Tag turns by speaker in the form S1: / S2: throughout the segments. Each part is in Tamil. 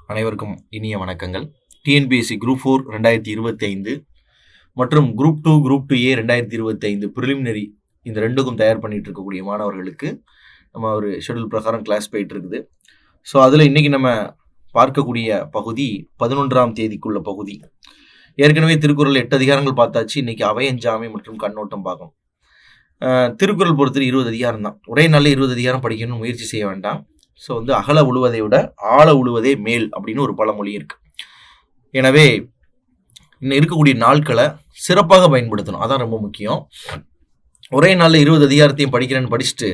S1: அனைவருக்கும் இனிய வணக்கங்கள். டிஎன்பிஎஸ்சி குரூப் 4 2025 மற்றும் குரூப் 2 குரூப் 2A 2025 ப்ரிலிமினரி இந்த ரெண்டுக்கும் தயார் பண்ணிட்டு இருக்கக்கூடிய மாணவர்களுக்கு நம்ம ஒரு ஷெடியூல் பிரகாரம் கிளாஸ் போயிட்டு இருக்குது. ஸோ அதில் இன்னைக்கு நம்ம பார்க்கக்கூடிய பகுதி 11ஆம் தேதிக்குள்ள பகுதி. ஏற்கனவே திருக்குறள் 8 அதிகாரங்கள் பார்த்தாச்சு. இன்னைக்கு அவையஞ்சாமை மற்றும் கண்ணோட்டம் பார்க்கணும். திருக்குறள் பொறுத்தவரை 20 அதிகாரம் தான். ஒரே நாளில் 20 அதிகாரம் படிக்கணும்னு முயற்சி செய்ய வேண்டாம். ஸோ அகல உழுவதை விட ஆழ உழுவதே மேல் அப்படின்னு ஒரு பழமொழி இருக்கு. எனவே இன்னும் இருக்கக்கூடிய நாட்களை சிறப்பாக பயன்படுத்தணும். அதான் ரொம்ப முக்கியம். ஒரே நாளில் 20 அதிகாரத்தையும் படிக்கிறேன்னு படிச்சுட்டு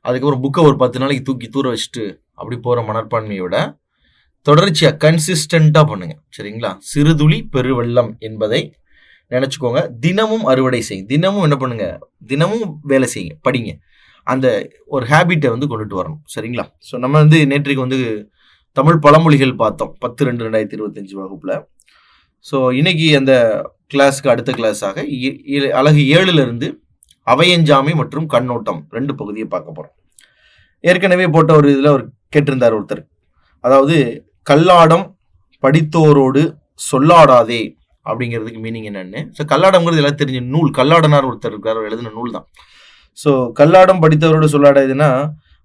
S1: அதுக்கப்புறம் புக்கை ஒரு 10 நாளைக்கு தூக்கி தூர வச்சுட்டு அப்படி போகிற மனப்பான்மையை விட தொடர்ச்சியாக கன்சிஸ்டண்ட்டாக பண்ணுங்க. சரிங்களா? சிறுதுளி பெருவெள்ளம் என்பதை நினச்சிக்கோங்க. தினமும் அறுவடை செய்யுங்க. தினமும் என்ன பண்ணுங்க? தினமும் வேலை செய்யுங்க, படிங்க. அந்த ஒரு ஹேபிட்டை கொண்டுட்டு வரணும். சரிங்களா? ஸோ நம்ம நேற்றைக்கு தமிழ் பழமொழிகள் பார்த்தோம் 10/2/2025 வகுப்பில். ஸோ இன்னைக்கு அந்த கிளாஸுக்கு அடுத்த கிளாஸாக அழகு 7லிருந்து அவையஞ்சாமை மற்றும் கண்ணோட்டம் 2 பகுதியை பார்க்க போகிறோம். ஏற்கனவே போட்ட ஒரு இதில் ஒரு கேட்டிருந்தார் ஒருத்தர், அதாவது கல்லாடம் படித்தோரோடு சொல்லாடாதே அப்படிங்கிறதுக்கு மீனிங் என்னன்னு. ஸோ கல்லாடம்ங்கிறது எல்லாம் தெரிஞ்ச நூல். கல்லாடனார் ஒருத்தர் இருக்கார், எழுதின நூல் தான். ஸோ கல்லாடம் படித்தவரோடு சொல்லாடாதுன்னா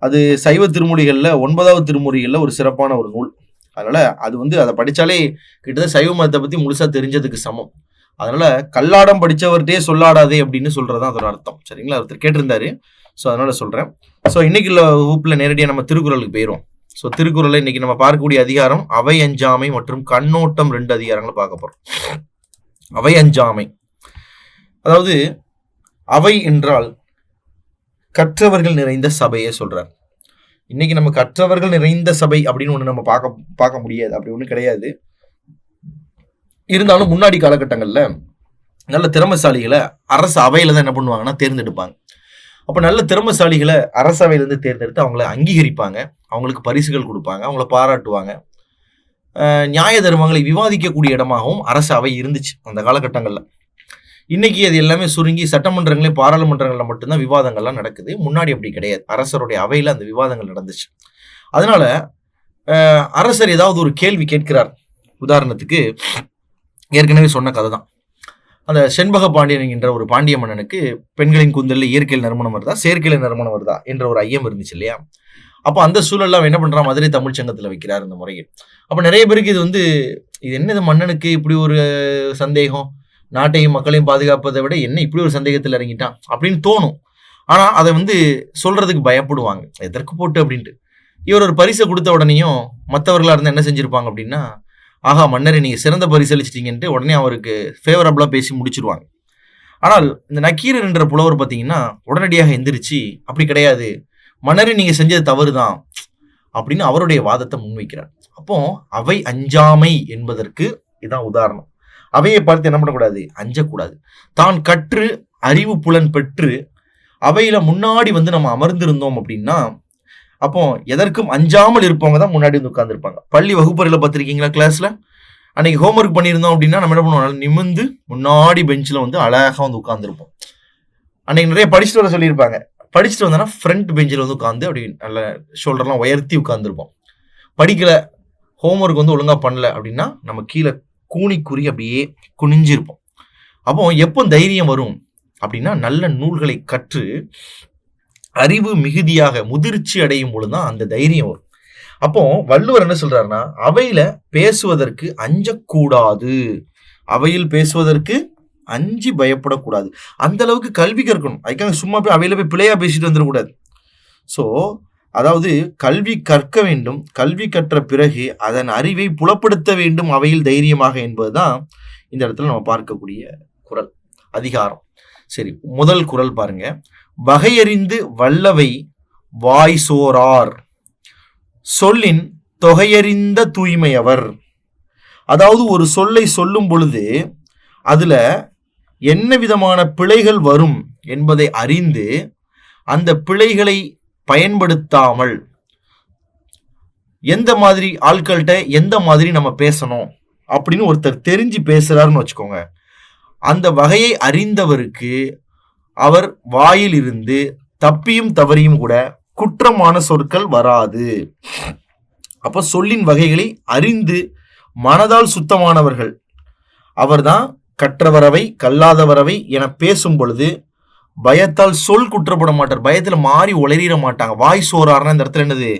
S1: அது சைவ திருமொழிகளில் 9வது திருமொழிகளில் ஒரு சிறப்பான ஒரு நூல். அதனால் அது அதை படித்தாலே கிட்டத்தட்ட சைவ மதத்தை பற்றி முழுசாக தெரிஞ்சதுக்கு சமம். அதனால் கல்லாடம் படித்தவர்கிட்டே சொல்லாடாதே அப்படின்னு சொல்கிறது தான் அதோட அர்த்தம். சரிங்களா? ஒருத்தர் கேட்டிருந்தாரு. ஸோ அதனால் சொல்கிறேன். ஸோ இன்னைக்கு உள்ள வகுப்பில் நேரடியாக நம்ம திருக்குறளுக்கு போயிடும். ஸோ திருக்குறளை இன்னைக்கு நம்ம பார்க்கக்கூடிய அதிகாரம் அவை அஞ்சாமை மற்றும் கண்ணோட்டம் 2 அதிகாரங்களை பார்க்க போகிறோம். அவை அஞ்சாமை, அதாவது அவை என்றால் கற்றவர்கள் நிறைந்த சபையை சொல்றார். இன்னைக்கு நம்ம கற்றவர்கள் நிறைந்த சபை அப்படின்னு ஒன்று நம்ம பார்க்க முடியாது. அப்படி ஒன்றும் கிடையாது. இருந்தாலும் முன்னாடி காலகட்டங்களில் நல்ல திறமைசாலிகளை அரசு அவையில தான் என்ன பண்ணுவாங்கன்னா தேர்ந்தெடுப்பாங்க. அப்போ நல்ல திறமைசாலிகளை அரசவையிலேருந்து தேர்ந்தெடுத்து அவங்கள அங்கீகரிப்பாங்க, அவங்களுக்கு பரிசுகள் கொடுப்பாங்க, அவங்கள பாராட்டுவாங்க. நியாய தர்மங்களை விவாதிக்கக்கூடிய இடமாகவும் அரசு அவை இருந்துச்சு அந்த காலகட்டங்களில். இன்னைக்கு அது எல்லாமே சுருங்கி சட்டமன்றங்களே பாராளுமன்றங்களில் மட்டும்தான் விவாதங்கள்லாம் நடக்குது. முன்னாடி அப்படி கிடையாது. அரசருடைய அவையில் அந்த விவாதங்கள் நடந்துச்சு. அதனால அரசர் ஏதாவது ஒரு கேள்வி கேட்கிறார். உதாரணத்துக்கு ஏற்கனவே சொன்ன கதை தான். அந்த செண்பக பாண்டியன் என்கின்ற ஒரு பாண்டிய மன்னனுக்கு பெண்களின் கூந்தலில் இயற்கையில் நறுமணம் வருதா செயற்கையில நறுமணம் வருதா என்ற ஒரு ஐயம் இருந்துச்சு இல்லையா? அப்போ அந்த சூழல்லாம் என்ன பண்றான், மதுரை தமிழ் சங்கத்தில் வைக்கிறார் இந்த முறையில். அப்போ நிறைய பேருக்கு இது என்னது மன்னனுக்கு இப்படி ஒரு சந்தேகம், நாட்டையும் மக்களையும் பாதுகாப்பதை விட என்ன இப்படி ஒரு சந்தேகத்தில் இறங்கிட்டான் அப்படின்னு தோணும். ஆனால் அதை சொல்றதுக்கு பயப்படுவாங்க, எதற்கு போட்டு அப்படின்ட்டு. இவர் ஒரு பரிசை கொடுத்த உடனேயும் மற்றவர்களாக இருந்தால் என்ன செஞ்சிருப்பாங்க அப்படின்னா, ஆகா மன்னரை நீங்கள் சிறந்த பரிசு அளிச்சிட்டீங்கன்ட்டு உடனே அவருக்கு ஃபேவரபிளாக பேசி முடிச்சிருவாங்க. ஆனால் இந்த நக்கீரர் என்ற புலவர் பார்த்தீங்கன்னா உடனடியாக எந்திரிச்சு அப்படி கிடையாது, மன்னரை நீங்கள் செஞ்சது தவறு தான் அப்படின்னு அவருடைய வாதத்தை முன்வைக்கிறார். அப்போ அவை அஞ்சாமை என்பதற்கு இதான் உதாரணம். அவையை பார்த்து என்ன பண்ணக்கூடாது, அஞ்சக்கூடாது. தான் கற்று அறிவு புலன் பெற்று அவையில முன்னாடி நம்ம அமர்ந்திருந்தோம் அப்படின்னா அப்போ எதற்கும் அஞ்சாமல் இருப்பவங்க தான் முன்னாடி உட்கார்ந்துருப்பாங்க. பள்ளி வகுப்பறையில் பார்த்துருக்கீங்களா? கிளாஸ்ல அன்னைக்கு ஹோம்ஒர்க் பண்ணியிருந்தோம் அப்படின்னா நம்ம என்ன பண்ணுவோம், நிமிந்து முன்னாடி பெஞ்சில் அழகாக உட்கார்ந்துருப்போம். அன்னைக்கு நிறைய படிச்சுட்டு வர சொல்லியிருப்பாங்க. படிச்சுட்டு வந்தோன்னா ஃப்ரண்ட் பெஞ்சில் உட்காந்து அப்படி நல்ல ஷோல்டர்லாம் உயர்த்தி உட்கார்ந்துருப்போம். படிக்கல, ஹோம்ஒர்க் ஒழுங்கா பண்ணல அப்படின்னா நம்ம கீழே கூனிக்குறி அப்படியே குனிஞ்சிருப்போம். அப்போ எப்போ தைரியம் வரும் அப்படின்னா நல்ல நூல்களை கற்று அறிவு மிகுதியாக முதிர்ச்சி அடையும் பொழுதுதான் அந்த தைரியம் வரும். அப்போ வள்ளுவர் என்ன சொல்றாருன்னா, அவையில பேசுவதற்கு அஞ்சக்கூடாது, அவையில் பேசுவதற்கு அஞ்சி பயப்படக்கூடாது. அந்த அளவுக்கு கல்வி கற்கணும். அதுக்காக சும்மா போய் அவையில போய் பிள்ளையா பேசிட்டு வந்துடக்கூடாது. ஸோ அதாவது கல்வி கற்க வேண்டும், கல்வி கற்ற பிறகு அதன் அறிவை புலப்படுத்த வேண்டும் அவையில் தைரியமாக என்பதுதான் இந்த இடத்துல நம்ம பார்க்கக்கூடிய குறள் அதிகாரம். சரி, முதல் குறள் பாருங்க. வகையறிந்து வல்லவை வாய் சோரார் சொல்லின் தொகையறிந்த தூய்மையவர். அதாவது ஒரு சொல்லை சொல்லும் பொழுது அதுல என்ன விதமான பிழைகள் வரும் என்பதை அறிந்து அந்த பிழைகளை பயன்படுத்தாமல் எந்த மாதிரி ஆட்கள்கிட்ட எந்த மாதிரி நம்ம பேசணும் அப்படின்னு ஒருத்தர் தெரிஞ்சு பேசுறாருன்னு வச்சுக்கோங்க. அந்த வகையை அறிந்தவருக்கு அவர் வாயில் இருந்து தப்பியும் தவறியும் கூட குற்றமான சொற்கள் வராது. அப்போ சொல்லின் வகைகளை அறிந்து மனதால் சுத்தமானவர்கள் அவர்தான் கற்றவரவை கல்லாதவரவை என பேசும் பொழுது பயத்தால் சொல் குற்றப்பட மாட்டார். பயத்துல மாறி உளறிட மாட்டாங்க. வாய் சோறாருன்னா இந்த இடத்துல என்னது,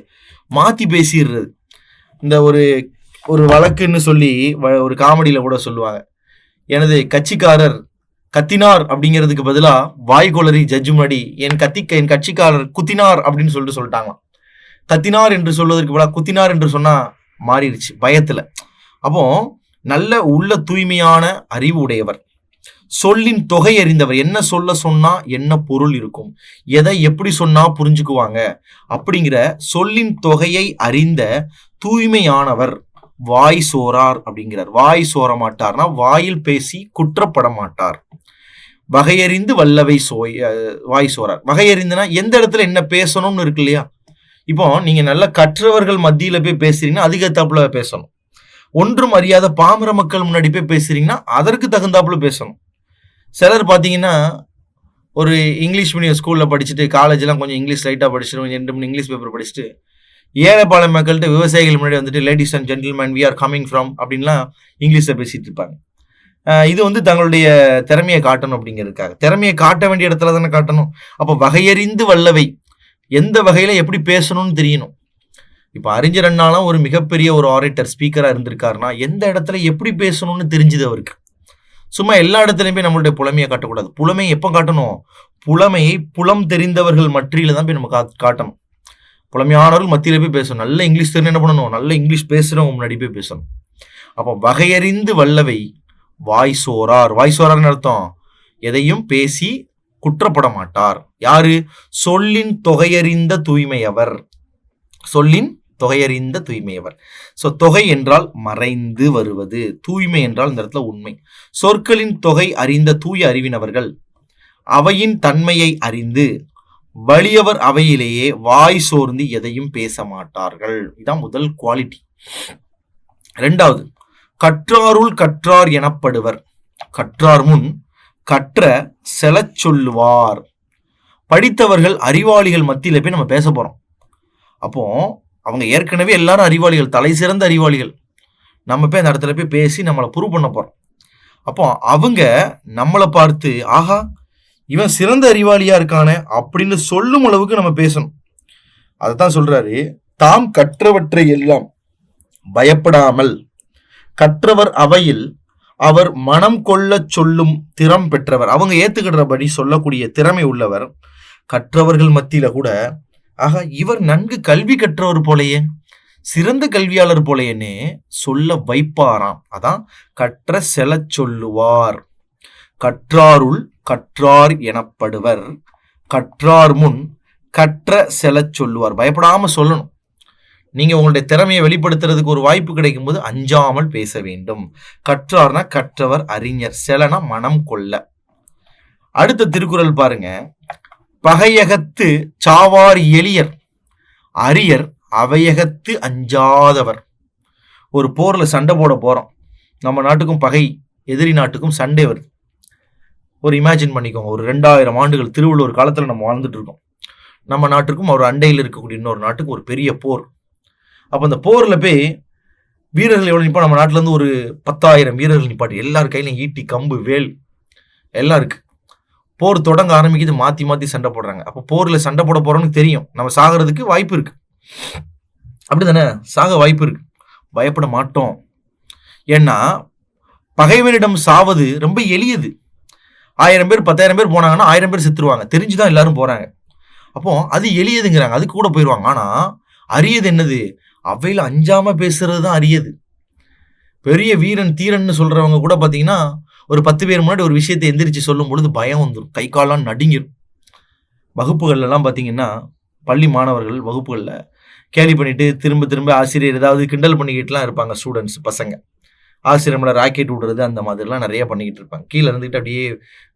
S1: மாத்தி பேசிடுறது. இந்த ஒரு வழக்குன்னு சொல்லி ஒரு காமெடியில கூட சொல்லுவாங்க, எனது கட்சிக்காரர் கத்தினார் அப்படிங்கிறதுக்கு பதிலா வாய்கொளறி ஜட்ஜு முன்னாடி என் கட்சிக்காரர் குத்தினார் அப்படின்னு சொல்லிட்டாங்க. கத்தினார் என்று சொல்வதற்கு பதிலாக குத்தினார் என்று சொன்னா மாறிடுச்சு பயத்துல. அப்போ நல்ல உள்ள தூய்மையான அறிவு உடையவர், சொல்லின் தொகை அறிந்தவர். என்ன சொல்ல சொன்னா என்ன பொருள் இருக்கும், எதை எப்படி சொன்னா புரிஞ்சுக்குவாங்க அப்படிங்கிற சொல்லின் தொகையை அறிந்த தூய்மையானவர் வாய் சோறார் அப்படிங்கிறார். வாய் சோர மாட்டார்னா வாயில் பேசி குற்றப்பட மாட்டார். வகையறிந்து வல்லவை வாய் சோறார். வகையறிந்துனா எந்த இடத்துல என்ன பேசணும்னு இருக்கு இல்லையா. இப்போ நீங்க நல்ல கற்றவர்கள் மத்தியில போய் பேசுறீங்கன்னா அதிக தப்புல பேசணும். ஒன்றும் அறியாத பாமர மக்கள் முன்னாடி போய் பேசுறீங்கன்னா அதற்கு தகுந்தாப்புல பேசணும். சிலர் பார்த்தீங்கன்னா ஒரு இங்கிலீஷ் மீடியம் ஸ்கூலில் படிச்சுட்டு காலேஜ்லாம் கொஞ்சம் இங்கிலீஷ் லைட்டாக படிச்சுட்டு 2 மணி இங்கிலீஷ் பேப்பர் படிச்சுட்டு ஏழைப்பாளைய மக்கள்கிட்ட விவசாயிகள் முன்னாடி வந்துட்டு ladies and gentlemen we are coming from அப்படின்லாம் இங்கிலீஷில் பேசிட்டு இருப்பாங்க. இது தங்களுடைய திறமையை காட்டணும் அப்படிங்கிறதுக்காக. திறமையை காட்ட வேண்டிய இடத்துல தானே காட்டணும். அப்போ வகையறிந்து வல்லவை, எந்த வகையில் எப்படி பேசணும்னு தெரியணும். இப்போ அறிஞர் அண்ணாலாம் ஒரு மிகப்பெரிய ஒரு ஆரேட்டர் ஸ்பீக்கராக இருந்திருக்காருன்னா எந்த இடத்துல எப்படி பேசணும்னு தெரிஞ்சுது அவருக்கு. சும்மா எல்லா இடத்துலையுமே நம்மளுடைய புலமையை காட்டக்கூடாது. புலமையை எப்போ காட்டணும், புலமையை புலம் தெரிந்தவர்கள் மற்றியில தான் போய் நம்ம காட்டணும். புலமையானவர்கள் மத்தியில போய் பேசணும். நல்ல இங்கிலீஷ் தெரிஞ்சு என்ன பண்ணணும், நல்ல இங்கிலீஷ் பேசுறவங்க முன்னாடி போய் பேசணும். அப்போ வகையறிந்து வல்லவை வாய் சோறார். வாய் சோறார்னு அர்த்தம் எதையும் பேசி குற்றப்பட மாட்டார். யாரு, சொல்லின் தொகையறிந்த தூய்மையவர். சொல்லின் தொகையறிந்த தூய்மையவர். ஸோ தொகை என்றால் மறைந்து வருவது, தூய்மை என்றால் இந்த இடத்துல உண்மை. சொற்களின் தொகை அறிந்த தூய அறிவினவர்கள் அவையின் தன்மையை அறிந்து வலியவர் அவையிலேயே வாய் சோர்ந்து எதையும் பேச மாட்டார்கள். இதான் முதல் குவாலிட்டி. இரண்டாவது, கற்றாருள் கற்றார் எனப்படுவர். கற்றார் முன் கற்ற செலச் சொல்லுவார். படித்தவர்கள் அறிவாளிகள் மத்தியில போய் நம்ம பேச போறோம். அப்போ அவங்க ஏற்கனவே எல்லாரும் அறிவாளிகள், தலை சிறந்த அறிவாளிகள். நம்ம போய் அந்த இடத்துல போய் பேசி நம்மளை ப்ரூவ் பண்ண போறோம். அப்போ அவங்க நம்மளை பார்த்து ஆஹா இவன் சிறந்த அறிவாளியா இருக்கானே அப்படின்னு சொல்லும் அளவுக்கு நம்ம பேசணும். அதைத்தான் சொல்றாரு, தாம் கற்றவற்றை எல்லாம் பயப்படாமல் கற்றவர் அவையில் அவர் மனம் கொள்ள சொல்லும் திறம் பெற்றவர். அவங்க ஏத்துக்கிடுறபடி சொல்லக்கூடிய திறமை உள்ளவர். கற்றவர்கள் மத்தியில கூட ஆக இவர் நன்கு கல்வி கற்றவர் போலையே, சிறந்த கல்வியாளர் போலையேன்னு சொல்ல வைப்பாராம். அதான் கற்ற செல சொல்லுவார். கற்றாருள் கற்றார் எனப்படுவர். கற்றார் முன் கற்ற செல சொல்லுவார். பயப்படாம சொல்லணும். நீங்க உங்களுடைய திறமையை வெளிப்படுத்துறதுக்கு ஒரு வாய்ப்பு கிடைக்கும் போது அஞ்சாமல் பேச வேண்டும். கற்றார்னா கற்றவர், அறிஞர், செலனா மனம் கொள்ள. அடுத்த திருக்குறள் பாருங்க, பகையகத்து சாவார் எளியர் அரியர் அவையகத்து அஞ்சாதவர். ஒரு போர்ல சண்டை போட போறோம். நம்ம நாட்டுக்கும் பகை எதிரி நாட்டுக்கும் சண்டை வருது. ஒரு இமேஜின் பண்ணிக்கோங்க, ஒரு 2000 ஆண்டுகள் திருவள்ளுவர் காலத்துல நம்ம வாழ்ந்துட்டு இருக்கோம். நம்ம நாட்டுக்கும் ஒரு அண்டையில் இருக்கக்கூடிய இன்னொரு நாட்டுக்கும் ஒரு பெரிய போர். அப்போ அந்த போர்ல போய் வீரர்கள் எவ்வளவு நிப்பா, நம்ம நாட்டுல இருந்து ஒரு 10,000 வீரர்கள் நிப்பாட்டி, எல்லார் கையிலும் ஈட்டி கம்பு வேல் எல்லாம் இருக்கு. போர் தொடங்க ஆரம்பிக்குது, மாத்தி மாத்தி சண்டை போடுறாங்க. அப்போ போர்ல சண்டை போட போறோம்னு தெரியும், நம்ம சாகிறதுக்கு வாய்ப்பு இருக்கு. அப்படிதானே, சாக வாய்ப்பு இருக்கு. பயப்பட மாட்டோம். ஏன்னா பகைவனிடம் சாவது ரொம்ப எளியது. 1000 பேர் 10,000 பேர் போனாங்கன்னா 1000 பேர் செத்துருவாங்க, தெரிஞ்சுதான் எல்லாரும் போறாங்க. அப்போ அது எளியதுங்கிறாங்க, அதுக்கு கூட போயிடுவாங்க. ஆனா அரியது என்னது, அவையில அஞ்சாம பேசுறது தான் அரியது. பெரிய வீரன் தீரன்னு சொல்றவங்க கூட பாத்தீங்கன்னா ஒரு 10 பேர் முன்னாடி ஒரு விஷயத்தை எந்திரிச்சு சொல்லும் பொழுது பயம் வந்துடும், கை காலாம் நடுங்கிடும். வகுப்புகள்ல எல்லாம் பாத்தீங்கன்னா பள்ளி மாணவர்கள் வகுப்புகள்ல கேலி பண்ணிட்டு திரும்ப திரும்ப ஆசிரியர் ஏதாவது கிண்டல் பண்ணிக்கிட்டுலாம் இருப்பாங்க. ஸ்டூடெண்ட்ஸ் பசங்க ஆசிரியர் மேல ராக்கெட் விடுறது அந்த மாதிரிலாம் நிறைய பண்ணிக்கிட்டு இருப்பாங்க. கீழே இருந்துட்டு அப்படியே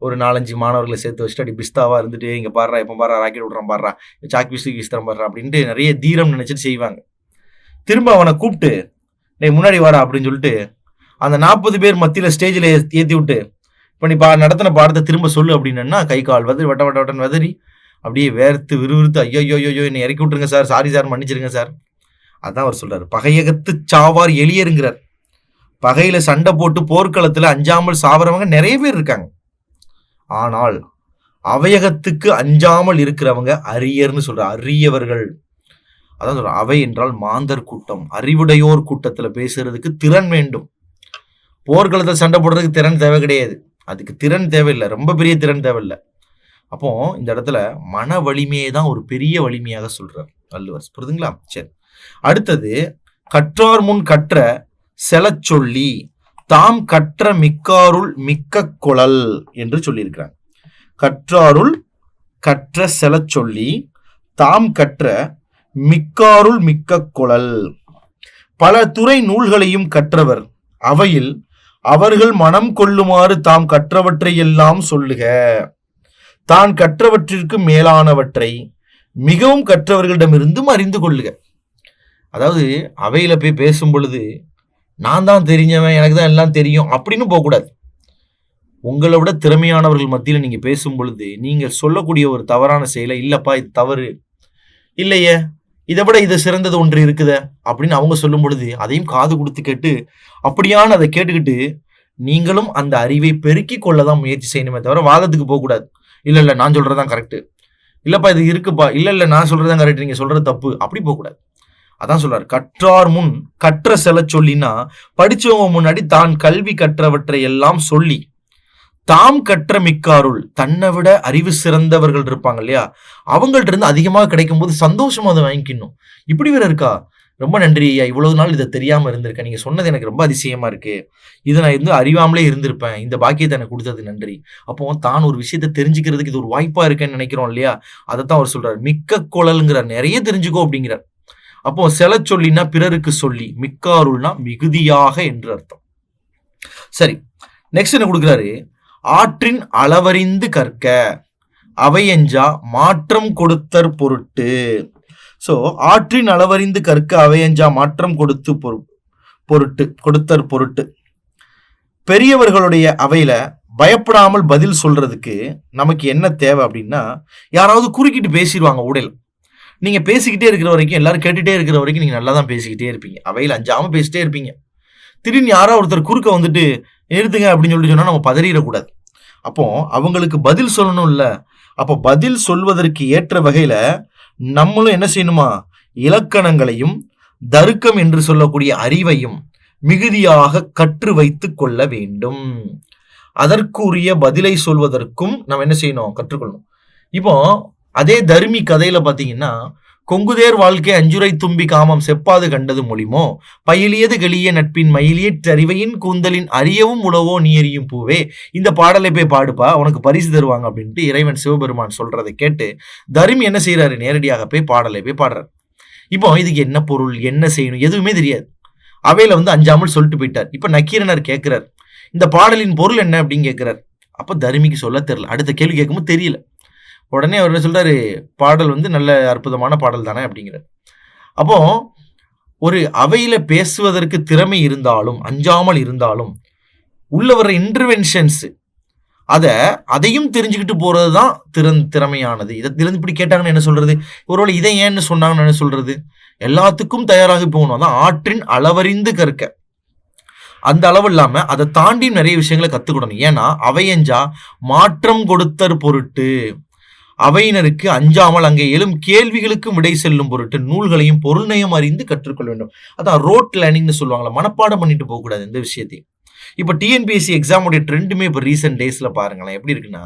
S1: ஒரு 4-5 மாணவர்களை சேர்த்து வச்சுட்டு அப்படி பிஸ்தாவா இருந்துட்டு இங்க பாடுறா, எப்ப பாடுறா, ராக்கெட் விடுறான் பாடுறா, சாக்கி விஸ்தரம் பாடுறா அப்படின்ட்டு நிறைய தீரம் நினைச்சிட்டு செய்வாங்க. திரும்ப அவனை கூப்பிட்டு நீ முன்னாடி வாடா அப்படின்னு சொல்லிட்டு அந்த 40 பேர் மத்தியில ஸ்டேஜில் ஏற்றி விட்டு இப்போ நீ நடத்தின பாடத்தை திரும்ப சொல்லு அப்படின்னா கை கால் வதறி வட்ட வட்ட வட்டன் வதறி அப்படியே வேர்த்து விறுவிறுத்து ஐயோ என்னை இறக்கி விட்டுருங்க சார், சாரி சார், மன்னிச்சிருங்க சார் அதான் அவர் சொல்றாரு, பகையகத்து சாவார் எளியருங்கிறார். பகையில சண்டை போட்டு போர்க்களத்துல அஞ்சாமல் சாவறவங்க நிறைய பேர் இருக்காங்க. ஆனால் அவையகத்துக்கு அஞ்சாமல் இருக்கிறவங்க அரியர்னு சொல்ற, அரியவர்கள். அதான் சொல்ற, அவை என்றால் மாந்தர் கூட்டம், அறிவுடையோர் கூட்டத்துல பேசுறதுக்கு திறன் வேண்டும். போர்க்களத்தில் சண்டை போடுறதுக்கு திறன் தேவை கிடையாது, அதுக்கு திறன் தேவையில்லை, ரொம்ப பெரிய திறன் தேவையில்லை. அப்போ இந்த இடத்துல மன வலிமையை தான் ஒரு பெரிய வலிமையாக சொல்றார் வள்ளுவர். புரியுதுங்களா? சரி, அடுத்தது கற்றார் முன் கற்ற செலச் சொல்லி தாம் கற்ற மிக்காருள் மிக்க குழல் என்று சொல்லியிருக்கிறாங்க. கற்றாருள் கற்ற செலச் சொல்லி தாம் கற்ற மிக்காருள் மிக்க குழல். பல துறை நூல்களையும் கற்றவர், அவையில் அவர்கள் மனம் கொள்ளுமாறு தாம் கற்றவற்றை எல்லாம் சொல்லுக. தான் கற்றவற்றிற்கு மேலானவற்றை மிகவும் கற்றவர்களிடமிருந்தும் அறிந்து கொள்ளுக. அதாவது அவையில போய் பேசும் பொழுது நான் தான் தெரிஞ்சவன், எனக்கு தான் எல்லாம் தெரியும் அப்படின்னு போகக்கூடாது. உங்களை விட திறமையானவர்கள் மத்தியில் நீங்க பேசும் பொழுது நீங்க சொல்லக்கூடிய ஒரு தவறான செயலை, இல்லப்பா இது தவறு, இல்லையே இதை விட இது சிறந்தது ஒன்று இருக்குத அப்படின்னு அவங்க சொல்லும் பொழுது அதையும் காது கொடுத்து கேட்டு அப்படியான அதை கேட்டுக்கிட்டு நீங்களும் அந்த அறிவை பெருக்கி கொள்ளதான் முயற்சி செய்யணுமே தவிர வாதத்துக்கு போகக்கூடாது. இல்ல நான் சொல்றதுதான் கரெக்ட், இல்லப்பா இது இருக்குப்பா, இல்ல நான் சொல்றதுதான் கரெக்ட், நீங்க சொல்றது தப்பு, அப்படி போகக்கூடாது. அதான் சொல்றாரு, கற்றார் முன் கற்ற செல சொல்லினா படிச்சவங்க முன்னாடி தான் கல்வி கற்றவற்றை எல்லாம் சொல்லி தாம் கற்ற மிக்காருள், தன்னை விட அறிவு சிறந்தவர்கள் இருப்பாங்க இல்லையா, அவங்கள்ட்ட இருந்து அதிகமாக கிடைக்கும் போது சந்தோஷமா அதை வாங்கிக்கணும். இப்படி வேற இருக்கா, ரொம்ப நன்றி ஐயா, இவ்வளவு நாள் இதை தெரியாம இருந்திருக்கேன், நீங்க சொன்னது எனக்கு ரொம்ப அதிசயமா இருக்கு, இதை நான் அறிவாமலே இருந்திருப்பேன், இந்த பாக்கியத்தை எனக்கு கொடுத்தது நன்றி. அப்போ தான் ஒரு விஷயத்தை தெரிஞ்சுக்கிறதுக்கு இது ஒரு வாய்ப்பா இருக்கேன்னு நினைக்கிறோம் இல்லையா, அதைத்தான் அவர் சொல்றாரு, மிக்க குழல்ங்கிறார், நிறைய தெரிஞ்சுக்கோ அப்படிங்கிறார். அப்போ செல சொல்லினா பிறருக்கு சொல்லி, மிக்காருள்னா மிகுதியாக என்று அர்த்தம். சரி, நெக்ஸ்ட் என்ன கொடுக்குறாரு, ஆற்றின் அளவறிந்து கற்க அவையஞ்சா மாற்றம் கொடுத்தற் பொருட்டு. சோ ஆற்றின் அளவறிந்து கற்க அவையஞ்சா மாற்றம் கொடுத்தற் பொருட்டு. பெரியவர்களுடைய அவையில பயப்படாமல் பதில் சொல்றதுக்கு நமக்கு என்ன தேவை அப்படின்னா, யாராவது குறுக்கிட்டு பேசிடுவாங்க உடல், நீங்க பேசிக்கிட்டே இருக்கிற வரைக்கும், எல்லாரும் கேட்டுட்டே இருக்கிற வரைக்கும் நீங்க நல்லா தான் பேசிக்கிட்டே இருப்பீங்க, அவையில் அஞ்சாம பேசிட்டே இருப்பீங்க. திடீர்னு யாராவது ஒருத்தர் குறுக்க வந்துட்டு நிறுத்துங்க அப்படின்னு சொல்லிட்டு சொன்னா நம்ம பதறிடக்கூடாது. அப்போ அவங்களுக்கு பதில் சொல்லணும் இல்ல, அப்போ பதில் சொல்வதற்கு ஏற்ற வகையில நம்மளும் என்ன செய்யணுமா, இலக்கணங்களையும் தருக்கம் என்று சொல்லக்கூடிய அறிவையும் மிகுதியாக கற்று வைத்து கொள்ள வேண்டும். அதற்குரிய பதிலை சொல்வதற்கும் நம்ம என்ன செய்யணும், கற்றுக்கொள்ளணும். இப்போ அதே தர்மி கதையில பாத்தீங்கன்னா, கொங்குதேர் வாழ்க்கை அஞ்சுரை தும்பி காமம் செப்பாது கண்டது மொழிமோ, பயிலியது கெளிய நட்பின் மயிலியற் அறிவையின் கூந்தலின் அறியவும் உழவோ நீ எறியும் பூவே, இந்த பாடலை போய் பாடுப்பா உனக்கு பரிசு தருவாங்க அப்படின்ட்டு இறைவன் சிவபெருமான் சொல்றதை கேட்டு தர்மி என்ன செய்யறாரு, நேரடியாக போய் பாடலை போய் பாடுறாரு. இப்போ இதுக்கு என்ன பொருள், என்ன செய்யணும், எதுவுமே தெரியாது. அவையில அஞ்சாமல் சொல்லிட்டு போயிட்டார். இப்ப நக்கீரனர் கேட்கிறார், இந்த பாடலின் பொருள் என்ன அப்படின்னு கேட்கிறார். அப்ப தர்மிக்கு சொல்ல தெரியல, அடுத்த கேள்வி கேட்கும்போது தெரியல. உடனே அவர் என்ன சொல்றாரு, பாடல் நல்ல அற்புதமான பாடல் தானே அப்படிங்கிறார். அப்போ ஒரு அவையில பேசுவதற்கு திறமை இருந்தாலும் அஞ்சாமல் இருந்தாலும் உள்ள வர்ற இன்டர்வென்ஷன்ஸ் அதையும் தெரிஞ்சுக்கிட்டு போறதுதான் திறமையானது. இதை இப்படி கேட்டாங்கன்னு என்ன சொல்றது, ஒருவேளை இதை ஏன்னு சொன்னாங்கன்னு என்ன சொல்றது, எல்லாத்துக்கும் தயாராகி போகணும். அதான் ஆற்றின் அளவறிந்து கற்க, அந்த அளவு இல்லாம அதை தாண்டி நிறைய விஷயங்களை கத்துக்கிடணும். ஏன்னா அவையஞ்சா மாற்றம் கொடுத்தற் பொருட்டு, அவையினருக்கு அஞ்சாமல் அங்கே எழும் கேள்விகளுக்கும் விடை செல்லும் பொருட்டு நூல்களையும் பொருள்நயம் அறிந்து கற்றுக்கொள்ள வேண்டும். அதான் ரோட் லேர்னிங்னு சொல்லுவாங்களா, மனப்பாடம் பண்ணிட்டு போகக்கூடாது இந்த விஷயத்தையும். இப்போ டிஎன்பிஎஸ்சி எக்ஸாமுடைய ட்ரெண்டுமே இப்போ ரீசெண்ட் டேஸ்ல பாருங்களேன் எப்படி இருக்குன்னா,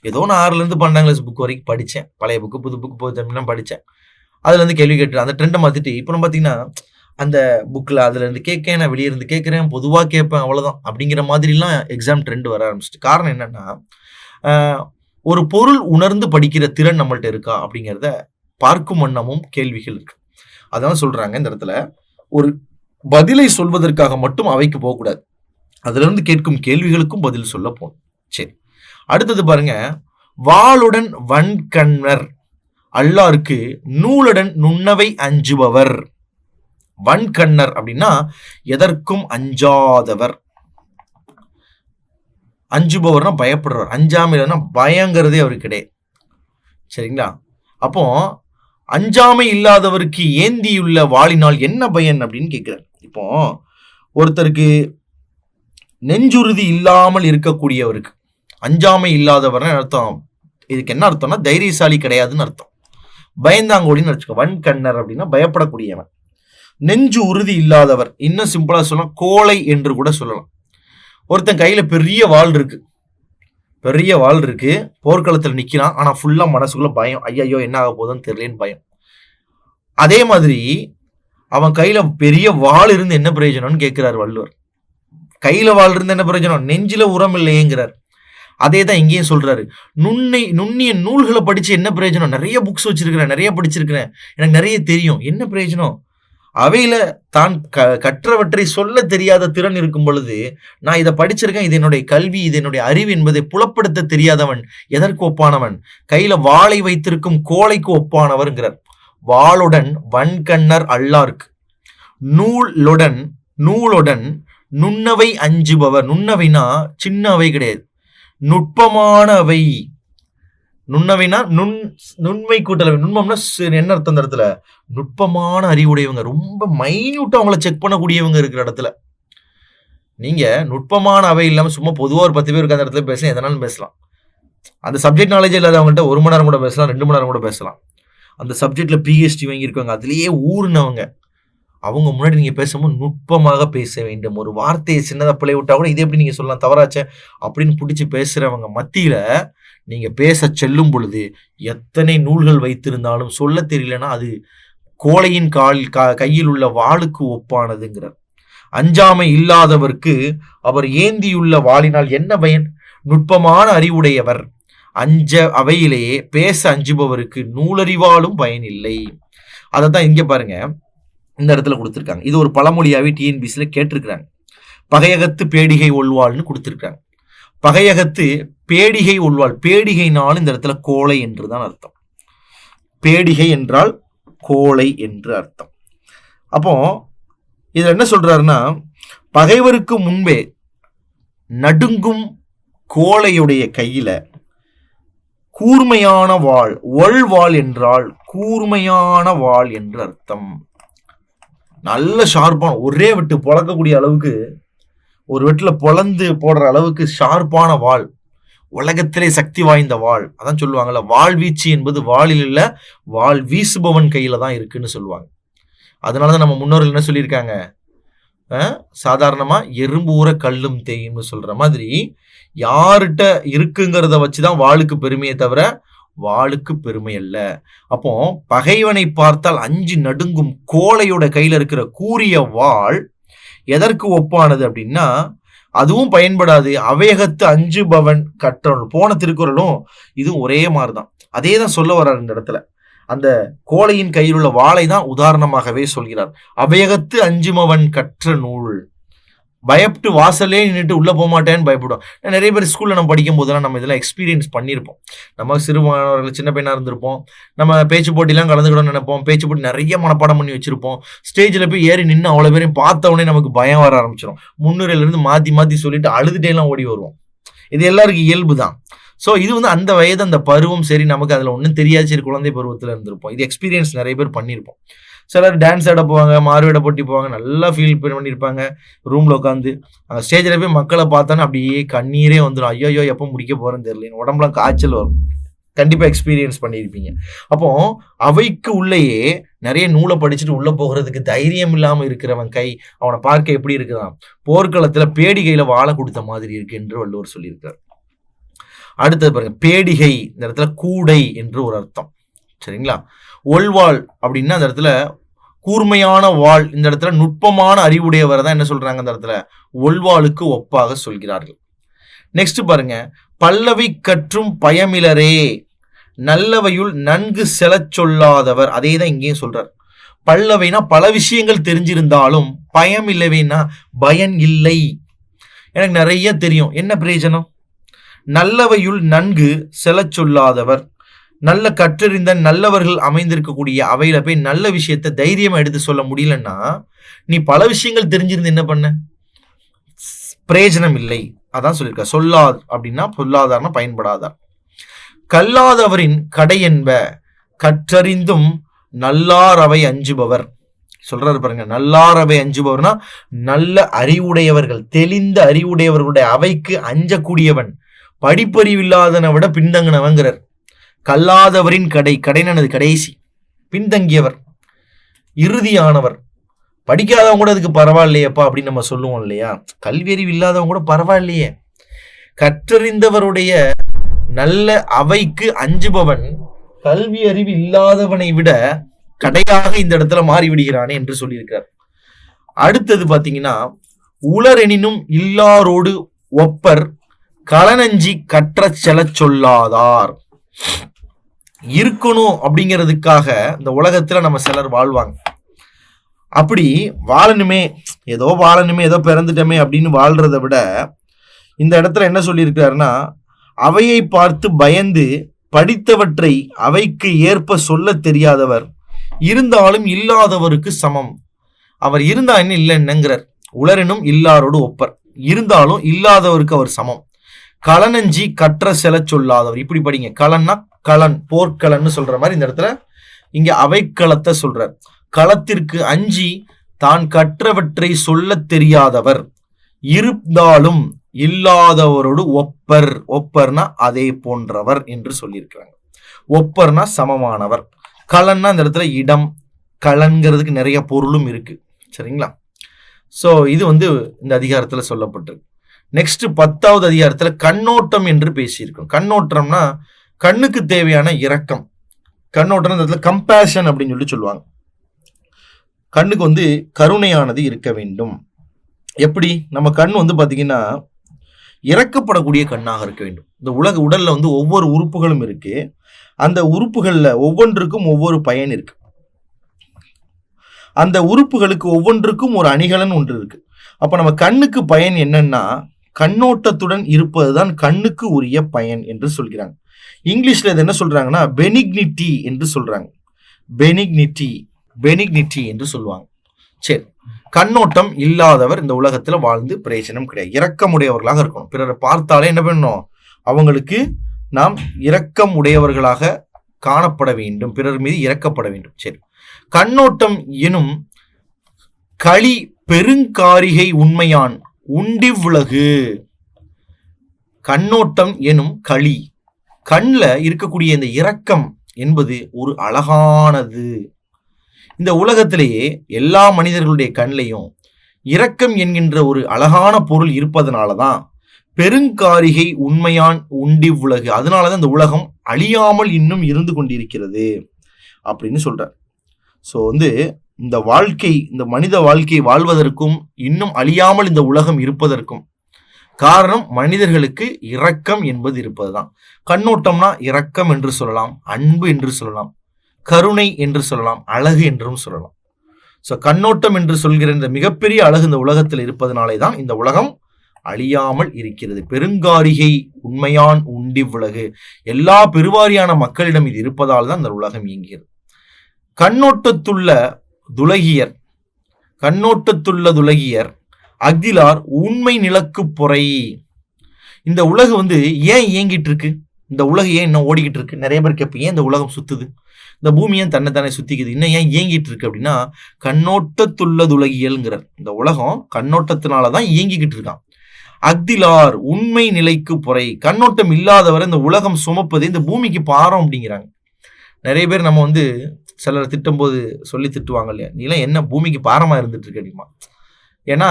S1: ஏதோ நான் 6ல இருந்து 12ஆம் கிளாஸ் புக் வரைக்கும் படித்தேன், பழைய புக்கு புது புக்கு போய் தமிழ்லாம் படித்தேன், அதுல இருந்து கேள்வி கேட்டு அந்த ட்ரெண்டை மாத்திட்டு இப்போ நம்ம பார்த்தீங்கன்னா அந்த புக்கில் அதுல இருந்து கேட்கேன், நான் வெளியே இருந்து கேட்குறேன், பொதுவாக கேட்பேன், அவ்வளோதான் அப்படிங்கிற மாதிரிலாம் எக்ஸாம் ட்ரெண்ட் வர ஆரம்பிச்சிட்டு. காரணம் என்னன்னா, ஒரு பொருள் உணர்ந்து படிக்கிற திறன் நம்மள்ட்ட இருக்கா அப்படிங்கிறத பார்க்கும் வண்ணமும் கேள்விகள் இருக்கு. அதான் சொல்றாங்க இந்த இடத்துல, ஒரு பதிலை சொல்வதற்காக மட்டும் அவைக்கு போகக்கூடாது, அதுல இருந்து கேட்கும் கேள்விகளுக்கும் பதில் சொல்ல போகணும். சரி, அடுத்தது பாருங்க, வாளுடன் வன்கண்ணர் அல்லாருக்கு நூலுடன் நுண்ணவை அஞ்சுபவர். வன்கண்ணர் அப்படின்னா எதற்கும் அஞ்சாதவர், அஞ்சுபவர்னா பயப்படுறவர், அஞ்சாமல் பயங்கிறதே அவருக்கு கிடையாது. சரிங்களா? அப்போ அஞ்சாமை இல்லாதவருக்கு ஏந்தியுள்ள வாளினால் என்ன பயன் அப்படின்னு கேட்கிறார். இப்போ ஒருத்தருக்கு நெஞ்சுறுதி இல்லாமல் இருக்கக்கூடியவருக்கு அஞ்சாமை இல்லாதவர் அர்த்தம். இதுக்கு என்ன அர்த்தம்னா தைரியசாலி கிடையாதுன்னு அர்த்தம். பயந்தாங்கோடின்னு வச்சுக்கோ. வன்கண்ணர் அப்படின்னா பயப்படக்கூடியவன். நெஞ்சு உறுதி இல்லாதவர், இன்னும் சிம்பிளா சொல்லலாம் கோழை என்று கூட சொல்லலாம். ஒருத்தன் கையில பெரிய வாள் இருக்கு, போர்க்களத்தில் நிக்கிறான், ஆனா ஃபுல்லா மனசுக்குள்ள பயம், ஐயோ என்ன ஆக போதுன்னு தெரியலன்னு பயம். அதே மாதிரி அவன் கையில பெரிய வாள் இருந்து என்ன பிரயோஜனம்னு கேட்கிறார் வள்ளுவர். கையில வாள் இருந்து என்ன பிரயோஜனம், நெஞ்சில உரம் இல்லையேங்கிறார். அதே தான் இங்கேயும் சொல்றாரு. நுண்ணிய நூல்களை படிச்சு என்ன பிரயோஜனம், நிறைய புக்ஸ் வச்சிருக்கிறேன், நிறைய படிச்சிருக்கிறேன், எனக்கு நிறைய தெரியும், என்ன பிரயோஜனம்? அவையில தான் கற்றவற்றை சொல்ல தெரியாத திறன் இருக்கும் பொழுது, நான் இதை படிச்சிருக்கேன், இது என்னுடைய கல்வி, இது என்னுடைய அறிவு என்பதை புலப்படுத்த தெரியாதவன் எதற்கு ஒப்பானவன்? கையில வாளை வைத்திருக்கும் கோழைக்கு ஒப்பானவர்ங்கிறார். வாளுடன் வன்கண்ணர் அல்லார்க்கு, நூலுடன் நுண்ணவை அஞ்சுபவர். நுண்ணவைனா சின்ன அவை கிடையாது, நுட்பமான அவை. நுண்ணவைனா நுண்மை கூட்டல். நுண்மம்னா என்ன அர்த்தம் அந்த இடத்துல? நுட்பமான அறிவுடையவங்க, ரொம்ப மைன்யூட்டா அவங்கள செக் பண்ணக்கூடியவங்க இருக்கிற இடத்துல. நீங்க நுட்பமான அவை இல்லாம சும்மா பொதுவா ஒரு 10 பேர் இருக்க அந்த இடத்துல பேசலாம், எதனாலும் பேசலாம். அந்த சப்ஜெக்ட் நாலேஜ் இல்லாதவங்கள்ட்ட 1 மணி நேரம் கூட பேசலாம், 2 மணி நேரம் கூட பேசலாம். அந்த சப்ஜெக்ட்ல PhD வாங்கியிருக்காங்க, அதுலயே ஊர்னவங்க, அவங்க முன்னாடி நீங்க பேசும்போது நுட்பமாக பேச வேண்டும். ஒரு வார்த்தையை சின்னதா பிழை விட்டா கூட இதை எப்படி நீங்க சொல்லலாம், தவறாச்ச அப்படின்னு பிடிச்சி பேசுறவங்க மத்தியில நீங்க பேச செல்லும் பொழுது எத்தனை நூல்கள் வைத்திருந்தாலும் சொல்ல தெரியலன்னா அது கோழையின் கையில் உள்ள வாளுக்கு ஒப்பானதுங்கிறார். அஞ்சாமை இல்லாதவர்க்கு அவர் ஏந்தியுள்ள வாளினால் என்ன பயன்? நுட்பமான அறிவுடையவர். அவையிலேயே பேச அஞ்சுபவருக்கு நூலறிவாலும் பயன் இல்லை. அதைத்தான் இங்க பாருங்க இந்த இடத்துல கொடுத்துருக்காங்க. இது ஒரு பழமொழியாவே TNPSல கேட்டிருக்கிறாங்க. பகையகத்து பேடிகை ஒல்வாள்னு கொடுத்துருக்காங்க. பகையகத்து பேடிகை ஒல்வாள். பேடிகைனாலும் இந்த இடத்துல கோழை என்றுதான் அர்த்தம். பேடிகை என்றால் கோழை என்று அர்த்தம். அப்போ இதுல என்ன சொல்றாருன்னா, பகைவருக்கு முன்பே நடுங்கும் கோழையுடைய கையில கூர்மையான வாள். ஒல்வாள் என்றால் கூர்மையான வாள் என்று அர்த்தம். நல்ல ஷார்ப்பான, ஒரே வெட்டு பொழக்கக்கூடிய அளவுக்கு, ஒரு வெட்டுல பொழந்து போடுற அளவுக்கு ஷார்ப்பான வாள், உலகத்திலே சக்தி வாய்ந்த வாள். அதான் சொல்லுவாங்கல்ல, வாள் வீச்சு என்பது வாளில் இல்ல, வாள் வீசுபவன் கையில தான் இருக்குன்னு சொல்லுவாங்க. அதனாலதான் நம்ம முன்னோர்கள் என்ன சொல்லியிருக்காங்க, சாதாரணமா எறும்பு ஊற கல்லும் தேயும்னு சொல்ற மாதிரி யார்கிட்ட இருக்குங்கிறத வச்சுதான் வாளுக்கு பெருமையை தவிர வாளுக்கு பெருமை அல்ல. அப்போ பகைவனை பார்த்தால் அஞ்சு நடுங்கும் கோழையோட கையில இருக்கிற கூரிய வாள் எதற்கு ஒப்பானது அப்படின்னா, அதுவும் பயன்படாது. அவேகத்து அஞ்சுபவன் கற்றவன். போன திருக்குறளும் இதுவும் ஒரே மாதிரிதான். அதே தான் சொல்ல வர்றார் இந்த இடத்துல. அந்த கோழையின் கையில் உள்ள வாளை தான் உதாரணமாகவே சொல்கிறார். அவேகத்து அஞ்சுமவன் கற்ற நூல். பயப்பட்டு வாசலே நின்றுட்டு உள்ள போக மாட்டேன்னு பயப்படுவோம். நிறைய பேர் ஸ்கூல்ல நம்ம படிக்கும் போதெல்லாம் நம்ம இதெல்லாம் எக்ஸ்பீரியன்ஸ் பண்ணியிருப்போம். நம்ம சிறு மாணவர்கள், சின்ன பையனா இருந்திருப்போம். நம்ம பேச்சு போட்டிலாம் கலந்துக்கிடணும்னு நினைப்போம். பேச்சு போட்டி நிறைய மனப்பாடம் பண்ணி வச்சிருப்போம். ஸ்டேஜில் போய் ஏறி நின்று அவ்வளோ பேரையும் பார்த்த உடனே நமக்கு பயம் வர ஆரம்பிச்சிடும். முன்னுரையிலிருந்து மாற்றி சொல்லிட்டு அழுதுட்டேலாம் ஓடி வருவோம். இது எல்லாருக்கும் இயல்பு தான். ஸோ இது அந்த வயது, அந்த பருவம், சரி நமக்கு அதில் ஒன்றும் தெரியாது, சரி குழந்தை பருவத்தில் இருந்திருப்போம். இது எக்ஸ்பீரியன்ஸ் நிறைய பேர் பண்ணியிருப்போம். சிலர் டான்ஸ் ஆட போவாங்க, மாறுவேட போட்டி போவாங்க, நல்லா ஃபீல் பண்ணியிருப்பாங்க. ரூமில் உட்காந்து அங்கே ஸ்டேஜில் போய் மக்களை பார்த்தானே அப்படியே கண்ணீரே வந்துடும். ஐயோ எப்போ முடிக்க போகிறேன்னு தெரியல, உடம்புலாம் காய்ச்சல் வரும். கண்டிப்பாக எக்ஸ்பீரியன்ஸ் பண்ணியிருப்பீங்க. அப்போ அவைக்கு உள்ளேயே நிறைய நூலை படிச்சுட்டு உள்ளே போகிறதுக்கு தைரியம் இல்லாமல் இருக்கிறவன் கை அவனை பார்க்க எப்படி இருக்குதான், போர்க்களத்தில் பேடிகையில் வாழை கொடுத்த மாதிரி இருக்கு என்று வள்ளுவர் சொல்லியிருக்கார். அடுத்தது பாருங்க, பேடிகை இந்த இடத்துல கூடை என்று ஒரு அர்த்தம். சரிங்களா? ஒல்வாள் அப்படின்னா அந்த இடத்துல கூர்மையான வாள். இந்த இடத்துல நுட்பமான அறிவுடையவர் தான் என்ன சொல்றாங்க, அந்த இடத்துல ஒல்வாளுக்கு ஒப்பாக சொல்கிறார்கள். நெக்ஸ்ட் பாருங்க, பல்லவி கற்றும் பயமிலரே, நல்லவையுள் நன்கு செலச் சொல்லாதவர். அதே தான் இங்கேயும் சொல்றார். பல்லவைனா பல விஷயங்கள் தெரிஞ்சிருந்தாலும் பயம் இல்லைன்னா பயன் இல்லை, எனக்கு நிறைய தெரியும், என்ன பிரயோஜனம்? நல்லவையுள் நன்கு செலச் சொல்லாதவர். நல்ல கற்றறிந்த நல்லவர்கள் அமைந்திருக்கக்கூடிய அவையில போய் நல்ல விஷயத்த தைரியமா எடுத்து சொல்ல முடியலன்னா நீ பல விஷயங்கள் தெரிஞ்சிருந்து என்ன பண்ண, பிரயோஜனம் இல்லை. அதான் சொல்லியிருக்க. சொல்லாது அப்படின்னா பொல்லாதார்னா பயன்படாதார். கல்லாதவரின் கடை என்ப, கற்றறிந்தும் நல்லார் அவை அஞ்சுபவர். சொல்றாரு பாருங்க, நல்லார் அவை அஞ்சுபவர்னா நல்ல அறிவுடையவர்கள், தெளிந்த அறிவுடையவர்களுடைய அவைக்கு அஞ்சக்கூடியவன், படிப்பறிவில்லாதனை விட பின்தங்கினவங்கிறார். கல்லாதவரின் கடைனது கடைசி, பின்தங்கியவர், இறுதியானவர். படிக்காதவங்க கூட அதுக்கு பரவாயில்லையப்பா அப்படின்னு நம்ம சொல்லுவோம் இல்லையா? கல்வி அறிவு இல்லாதவங்க கூட பரவாயில்லையே. கற்றறிந்தவருடைய நல்ல அவைக்கு அஞ்சுபவன் கல்வி அறிவு இல்லாதவனை விட கடையாக இந்த இடத்துல மாறிவிடுகிறானே என்று சொல்லியிருக்கிறார். அடுத்தது பாத்தீங்கன்னா, உளரெனினும் இல்லாரோடு ஒப்பர் களனஞ்சி கற்ற செல சொல்லாதார். இருக்கணும் அப்படிங்கிறதுக்காக இந்த உலகத்துல நம்ம சிலர் வாழ்வாங்க. அப்படி வாழணுமே, ஏதோ பிறந்துட்டோமே அப்படின்னு வாழ்றத விட இந்த இடத்துல என்ன சொல்லியிருக்கிறாருன்னா, அவையை பார்த்து பயந்து படித்தவற்றை அவைக்கு ஏற்ப சொல்ல தெரியாதவர் இருந்தாலும் இல்லாதவருக்கு சமம். அவர் இருந்தா என்ன இல்லை என்னங்கிறார். உளரெனும் இல்லாரோடு ஒப்பர், இருந்தாலும் இல்லாதவருக்கு அவர் சமம். களனஞ்சி கற்ற செல சொல்லாதவர். இப்படி படிங்க, களன்னா களன், போர்க்களன்னு சொல்ற மாதிரி இந்த இடத்துல இங்க அவைக்களத்தை சொல்றார். களத்திற்கு அஞ்சி தான் கற்றவற்றை சொல்ல தெரியாதவர் இருந்தாலும் இல்லாதவரோடு ஒப்பர். ஒப்பர்னா அதே போன்றவர் என்று சொல்லியிருக்கிறாங்க. ஒப்பர்னா சமமானவர். களன்னா இந்த இடத்துல இடம், களன்கிறதுக்கு நிறைய பொருளும் இருக்கு. சரிங்களா? ஸோ இது இந்த அதிகாரத்துல சொல்லப்பட்டிருக்கு. நெக்ஸ்ட் 10வது அதிகாரத்துல கண்ணோட்டம் என்று பேசியிருக்கோம். கண்ணோட்டம்னா கண்ணுக்கு தேவையான இரக்கம். கண்ணோட்டம் இந்த இடத்துல கம்பேஷன் அப்படின்னு சொல்லுவாங்க. கண்ணுக்கு கருணையானது இருக்க வேண்டும். எப்படி? நம்ம கண் பாத்தீங்கன்னா இறக்கப்படக்கூடிய கண்ணாக இருக்க வேண்டும். இந்த உடல்ல ஒவ்வொரு உறுப்புகளும் இருக்கு. அந்த உறுப்புகள்ல ஒவ்வொன்றுக்கும் ஒவ்வொரு பயன் இருக்கு. அந்த உறுப்புகளுக்கு ஒவ்வொன்றுக்கும் ஒரு அணிகலன் ஒன்று இருக்கு. அப்ப நம்ம கண்ணுக்கு பயன் என்னன்னா, கண்ணோட்டத்துடன் இருப்பதுதான் கண்ணுக்கு உரிய பயன் என்று சொல்கிறாங்க. இங்கிலீஷ்ல இது என்ன சொல்றாங்கன்னா பெனிக்னிட்டி என்று சொல்றாங்க. பெனிக்னிட்டி என்று சொல்லுவாங்க. சரி, கண்ணோட்டம் இல்லாதவர் இந்த உலகத்துல வாழ்ந்து பிரயோஜனம் கிடையாது. இரக்கமுடையவர்களாக இருக்கணும். பிறரை பார்த்தாலே என்ன பண்ணணும்? அவங்களுக்கு நாம் இரக்கம் உடையவர்களாக காணப்பட வேண்டும், பிறர் மீது இரக்கப்பட வேண்டும். சரி, கண்ணோட்டம் எனும் களி பெருங்காரிகை உண்மையான் உண்டிவ்வுலகு. கண்ணோட்டம் எனும் களி, கண்ல இருக்கக்கூடிய இந்த இரக்கம் என்பது ஒரு அழகானது. இந்த உலகத்திலேயே எல்லா மனிதர்களுடைய கண்லையும் இரக்கம் என்கின்ற ஒரு அழகான பொருள் இருப்பதனாலதான் பெருங்காரிகை உண்மையான் உண்டிவ்வுலகு, அதனாலதான் இந்த உலகம் அழியாமல் இன்னும் இருந்து கொண்டிருக்கிறது அப்படின்னு சொல்றார். ஸோ இந்த வாழ்க்கை, இந்த மனித வாழ்க்கை வாழ்வதற்கும் இன்னும் அழியாமல் இந்த உலகம் இருப்பதற்கும் காரணம் மனிதர்களுக்கு இரக்கம் என்பது இருப்பதுதான். கண்ணோட்டம்னா இரக்கம் என்று சொல்லலாம், அன்பு என்று சொல்லலாம், கருணை என்று சொல்லலாம், அழகு என்றும் சொல்லலாம். ஸோ கண்ணோட்டம் என்று சொல்கிற இந்த மிகப்பெரிய அழகு இந்த உலகத்தில் இருப்பதனாலே தான் இந்த உலகம் அழியாமல் இருக்கிறது. பெருங்காரிகை உண்மையான் உண்டிவ்வுலகு, எல்லா பெருவாரியான மக்களிடம் இது இருப்பதால் தான் இந்த உலகம் இயங்குகிறது. கண்ணோட்டத்துள்ள துலகியர் அக்திலார் உண்மை நிலக்கு பொறை. இந்த உலகு ஏன் இயங்கிட்டு இருக்கு? இந்த உலகம் ஏன் இன்னும் ஓடிக்கிட்டு இருக்கு? நிறைய பேர் கேட்பீங்க, ஏன் இந்த உலகம் சுத்துது, இந்த பூமியை தன்னைத்தானே சுத்திக்குது, இன்னும் ஏன் இயங்கிட்டு இருக்கு அப்படின்னா, கண்ணோட்டத்துள்ள துலகியல்ங்கிறார். இந்த உலகம் கண்ணோட்டத்தினாலதான் இயங்கிக்கிட்டு இருக்கான். அக்திலார் உண்மை நிலைக்கு பொறை, கண்ணோட்டம் இல்லாதவரை இந்த உலகம் சுமப்பது இந்த பூமிக்கு பாரம் அப்படிங்கிறாங்க. நிறைய பேர் நம்ம சிலர் திட்டும் போது சொல்லி திட்டுவாங்க இல்லையா, நீலாம் என்ன பூமிக்கு பாரமா இருந்துட்டு இருக்க அப்படிமா. ஏன்னா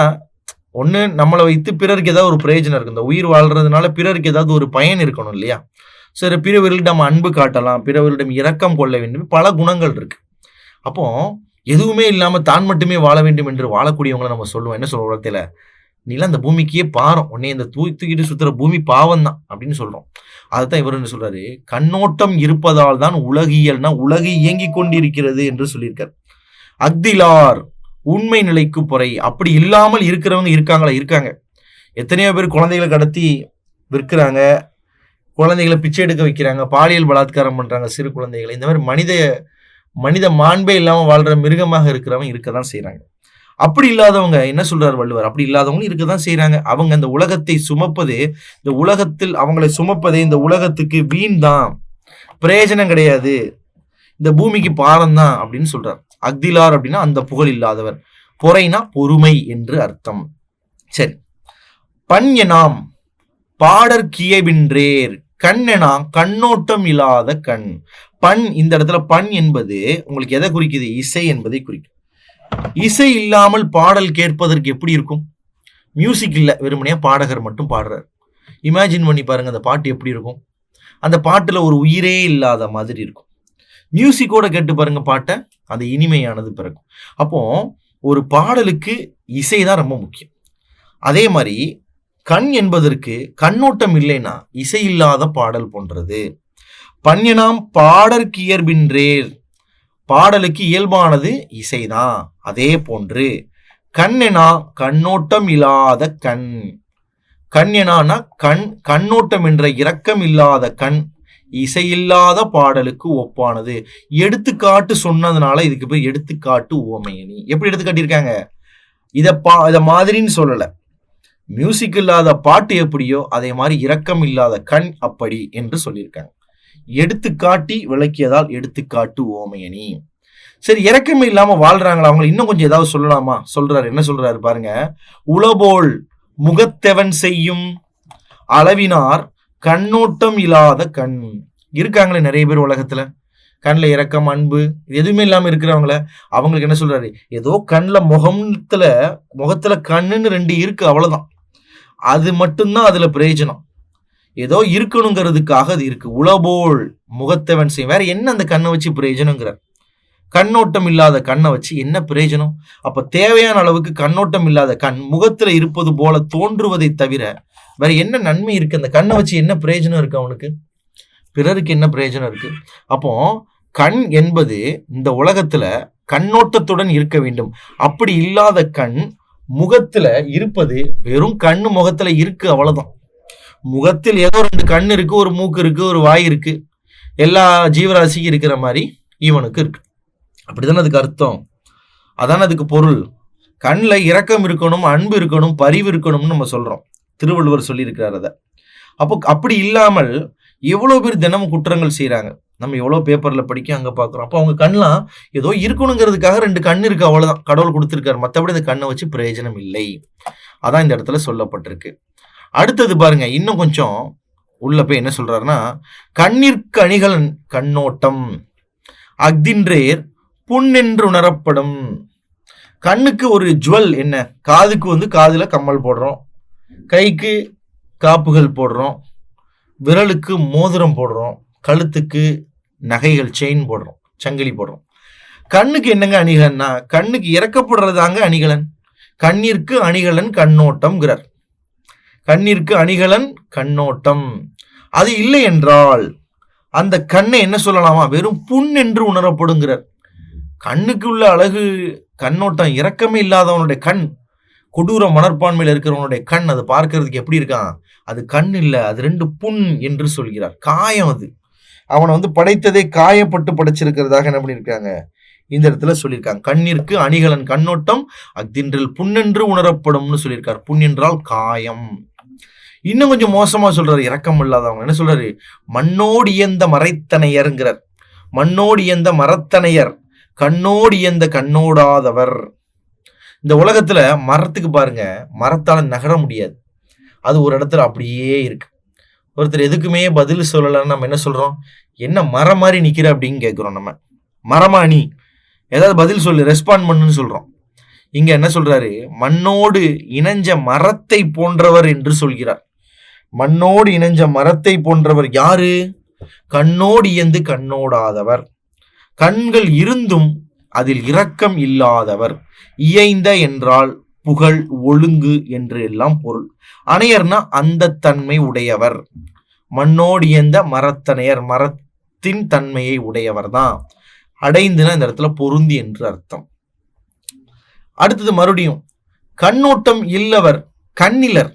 S1: ஒண்ணு, நம்மளை வைத்து பிறருக்கு ஏதாவது ஒரு பிரயோஜனம் இருக்கு. இந்த உயிர் வாழ்றதுனால பிறருக்கு ஏதாவது ஒரு பயன் இருக்கணும் இல்லையா? சரி, பிறவர்களிடம் அன்பு காட்டலாம், பிறவர்களிடம் இரக்கம் கொள்ள வேண்டும், பல குணங்கள் இருக்கு. அப்போ எதுவுமே இல்லாம தான் மட்டுமே வாழ வேண்டும் என்று வாழக்கூடியவங்களை நம்ம சொல்லுவோம். என்ன சொல்ற உலகத்துல, நீலாம் இந்த பூமிக்கே பாரம், உன்னை இந்த தூக்கிட்டு சுத்துற பூமி பாவம் தான் அப்படின்னு சொல்றோம். அதுதான் இவர் என்ன சொல்றாரு, கண்ணோட்டம் இருப்பதால் தான் உலகியல்னா உலகு இயங்கி கொண்டிருக்கிறது என்று சொல்லியிருக்கார். அக்திலார் உண்மை நிலைக்கு பொறை, அப்படி இல்லாமல் இருக்கிறவங்க இருக்காங்க. எத்தனையோ பேர் குழந்தைகளை கடத்தி விற்கிறாங்க, குழந்தைகளை பிச்சை எடுக்க வைக்கிறாங்க, பாலியல் பலாத்காரம் பண்றாங்க சிறு குழந்தைகளை. இந்த மாதிரி மனித மாண்பே இல்லாம வாழ்ற மிருகமாக இருக்கிறவங்க இருக்கதான் செய்யறாங்க. அப்படி இல்லாதவங்க என்ன சொல்றாரு வள்ளுவர், அப்படி இல்லாதவங்க இருக்கதான் செய்யறாங்க. அவங்க இந்த உலகத்தை சுமப்பதே, இந்த உலகத்தில் அவங்களை சுமப்பதே இந்த உலகத்துக்கு வீண் தான், பிரயோஜனம் கிடையாது. இந்த பூமிக்கு பாரம் தான் அப்படின்னு சொல்றார். அக்திலார் அப்படின்னா அந்த புகழ் இல்லாதவர், பொறைனா பொறுமை என்று அர்த்தம். சரி, பண் எனாம் பாடற் கியபின்றேர் கண்ணெனா கண்ணோட்டம் இல்லாத கண். பண், இந்த இடத்துல பண் என்பது உங்களுக்கு எதை குறிக்குது? இசை என்பதை குறிக்கும். இசை இல்லாமல் பாடல் கேட்பதற்கு எப்படி இருக்கும்? மியூசிக் இல்லை, வெறுமனையா பாடகர் மட்டும் பாடுறார். இமேஜின் பண்ணி பாருங்க அந்த பாட்டு எப்படி இருக்கும். அந்த பாட்டுல ஒரு உயிரே இல்லாத மாதிரி இருக்கும். மியூசிக்கோட கேட்டு பாருங்க பாட்டை, அந்த இனிமையானது பிறக்கும். அப்போ ஒரு பாடலுக்கு இசை தான் ரொம்ப முக்கியம். அதே மாதிரி கண் என்பதற்கு கண்ணோட்டம் இல்லைன்னா இசை இல்லாத பாடல் போன்றது. பன்யனாம் பாடற்கு இயல்பின்றேர், பாடலுக்கு இயல்பானது இசைதான். அதே போன்று கண்ணெனா கண்ணோட்டம் இல்லாத கண். கண்ணெனானா கண், கண்ணோட்டம் என்ற இரக்கம் இல்லாத கண் இசையில்லாத பாடலுக்கு ஒப்பானது. எடுத்துக்காட்டு சொன்னதுனால இதுக்கு பேர் எடுத்துக்காட்டு உவமையணி. எப்படி எடுத்துக்காட்டியிருக்காங்க? இத மாதிரின்னு சொல்லல. மியூசிக் இல்லாத பாட்டு எப்படியோ அதே மாதிரி இரக்கம் இல்லாத கண் அப்படி என்று சொல்லியிருக்காங்க. எடுத்துக்காட்டி விளக்கியதால் எடுத்துக்காட்டு உவமையணி. சரி, இரக்கமே இல்லாம வாழ்றாங்களா அவங்க? இன்னும் கொஞ்சம் ஏதாவது சொல்லலாமா? சொல்றாரு. என்ன சொல்றாரு பாருங்க. உளபோல் முகத்தெவன் செய்யும் அளவினார் கண்ணோட்டம் இல்லாத கண். இருக்காங்களே நிறைய பேர் உலகத்துல, கண்ணில் இரக்கம் அன்பு எதுவுமே இல்லாம இருக்கிறவங்கள, அவங்களுக்கு என்ன சொல்றாரு? ஏதோ கண்ணில் முகத்துல கண்ணுன்னு 2 இருக்கு, அவ்வளவுதான். அது மட்டும்தான் அதுல பிரயோஜனம். ஏதோ இருக்கணுங்கிறதுக்காக அது இருக்கு. உளபோல் முகத்தவன் செய்யும், வேற என்ன அந்த கண்ணை வச்சு பிரயோஜனங்கிறார்? கண்ணோட்டம் இல்லாத கண்ணை வச்சு என்ன பிரயோஜனம்? அப்ப தேவையான அளவுக்கு கண்ணோட்டம் இல்லாத கண் முகத்துல இருப்பது போல தோன்றுவதை தவிர வேற என்ன நன்மை இருக்கு? அந்த கண்ணை வச்சு என்ன பிரயோஜனம் இருக்கு அவனுக்கு? பிறருக்கு என்ன பிரயோஜனம் இருக்கு? அப்போ கண் என்பது இந்த உலகத்துல கண்ணோட்டத்துடன் இருக்க வேண்டும். அப்படி இல்லாத கண் முகத்துல இருப்பது வெறும் கண்ணு முகத்துல இருக்கு, அவ்வளவுதான். முகத்தில் ஏதோ 2 கண் இருக்கு, ஒரு மூக்கு இருக்கு, ஒரு வாய் இருக்கு, எல்லா ஜீவராசிக்கும் இருக்கிற மாதிரி இவனுக்கு இருக்கு. அப்படித்தானே அதுக்கு அர்த்தம், அதான அதுக்கு பொருள். கண்ணில் இரக்கம் இருக்கணும், அன்பு இருக்கணும், பரிவு இருக்கணும்னு நம்ம சொல்றோம். திருவள்ளுவர் சொல்லியிருக்கிறார் அதை. அப்போ அப்படி இல்லாமல் எவ்வளோ பேர் தினமும் குற்றங்கள் செய்யறாங்க. நம்ம எவ்வளோ பேப்பர்ல படிக்க அங்க பாக்குறோம். அப்போ அவங்க கண்ணெலாம் ஏதோ இருக்கணுங்கிறதுக்காக 2 கண் இருக்கு, அவ்வளவுதான். கடவுள் கொடுத்திருக்காரு, மற்றபடி இந்த கண்ணை வச்சு பிரயோஜனம் இல்லை. அதான் இந்த இடத்துல சொல்லப்பட்டிருக்கு. அடுத்தது பாருங்க, இன்னும் கொஞ்சம் உள்ள போய் என்ன சொல்றாருன்னா, கண்ணிற்கு அணிகலன் கண்ணோட்டம் அஃதின்றேர் புண்ணென்று உணரப்படும். கண்ணுக்கு ஒரு ஜுவல் என்ன? காதுக்கு காதுல கம்மல் போடுறோம், கைக்கு காப்புகள் போடுறோம், விரலுக்கு மோதிரம் போடுறோம், கழுத்துக்கு நகைகள் செயின் போடுறோம், சங்கிலி போடுறோம். கண்ணுக்கு என்னங்க அணிகலன்னா? கண்ணுக்கு இறக்கப்படுறதாங்க அணிகலன். கண்ணிற்கு அணிகலன் கண்ணோட்டம்ங்கிறார். கண்ணிற்கு அணிகலன் கண்ணோட்டம். அது இல்லை என்றால் அந்த கண்ணை என்ன சொல்லலாமா? வெறும் புண் என்று உணரப்படுங்கிறார். கண்ணுக்கு உள்ள அழகு கண்ணோட்டம். இரக்கமே இல்லாதவனுடைய கண், கொடூர மனப்பான்மையில் இருக்கிறவனுடைய கண், அது பார்க்கறதுக்கு எப்படி இருக்கான்? அது கண் இல்லை, அது 2 புண் என்று சொல்கிறார். காயம். அது அவனை படைத்ததே காயப்பட்டு படைச்சிருக்கிறதாக என்ன பண்ணியிருக்காங்க இந்த இடத்துல சொல்லியிருக்காங்க. கண்ணிற்கு அணிகலன் கண்ணோட்டம் அஃதின்றில் புண்ணென்று உணரப்படும்னு சொல்லியிருக்காரு. புண் என்றால் காயம். இன்னும் கொஞ்சம் மோசமா சொல்றாரு, இரக்கம் இல்லாதவங்க. என்ன சொல்றாரு? மண்ணோடு இயந்த மறைத்தனையர்ங்கிறார். மண்ணோடு இயந்த மரத்தனையர் கண்ணோடு இயந்த கண்ணோடாதவர். இந்த உலகத்துல மரத்துக்கு பாருங்க, மரத்தால நகர முடியாது, அது ஒரு இடத்துல அப்படியே இருக்கு. ஒருத்தர் எதுக்குமே பதில் சொல்லலன்னு நம்ம என்ன சொல்றோம்? என்ன மரம் மாதிரி நிக்கிற அப்படின்னு கேட்கிறோம். நம்ம மரமா நீ ஏதாவது பதில் சொல்லு, ரெஸ்பாண்ட் பண்ணுன்னு சொல்றோம். இங்க என்ன சொல்றாரு? மண்ணோடு இணைஞ்ச மரத்தை போன்றவர் என்று சொல்கிறார். மண்ணோடு இணைஞ்ச மரத்தை போன்றவர் யாரு? கண்ணோடு இயந்து கண்ணோடாதவர். கண்கள் இருந்தும் அதில் இரக்கம் இல்லாதவர். இயைந்த என்றால் புகழ், ஒழுங்கு என்று எல்லாம் பொருள். அணையர்னா அந்த தன்மை உடையவர். மண்ணோடு இயந்த மரத்தனையர், மரத்தின் தன்மையை உடையவர் தான். அடைந்துனா இந்த இடத்துல பொருந்தி என்று அர்த்தம். அடுத்தது மறுபடியும் கண்ணோட்டம் இல்லவர் கண்ணிலர்,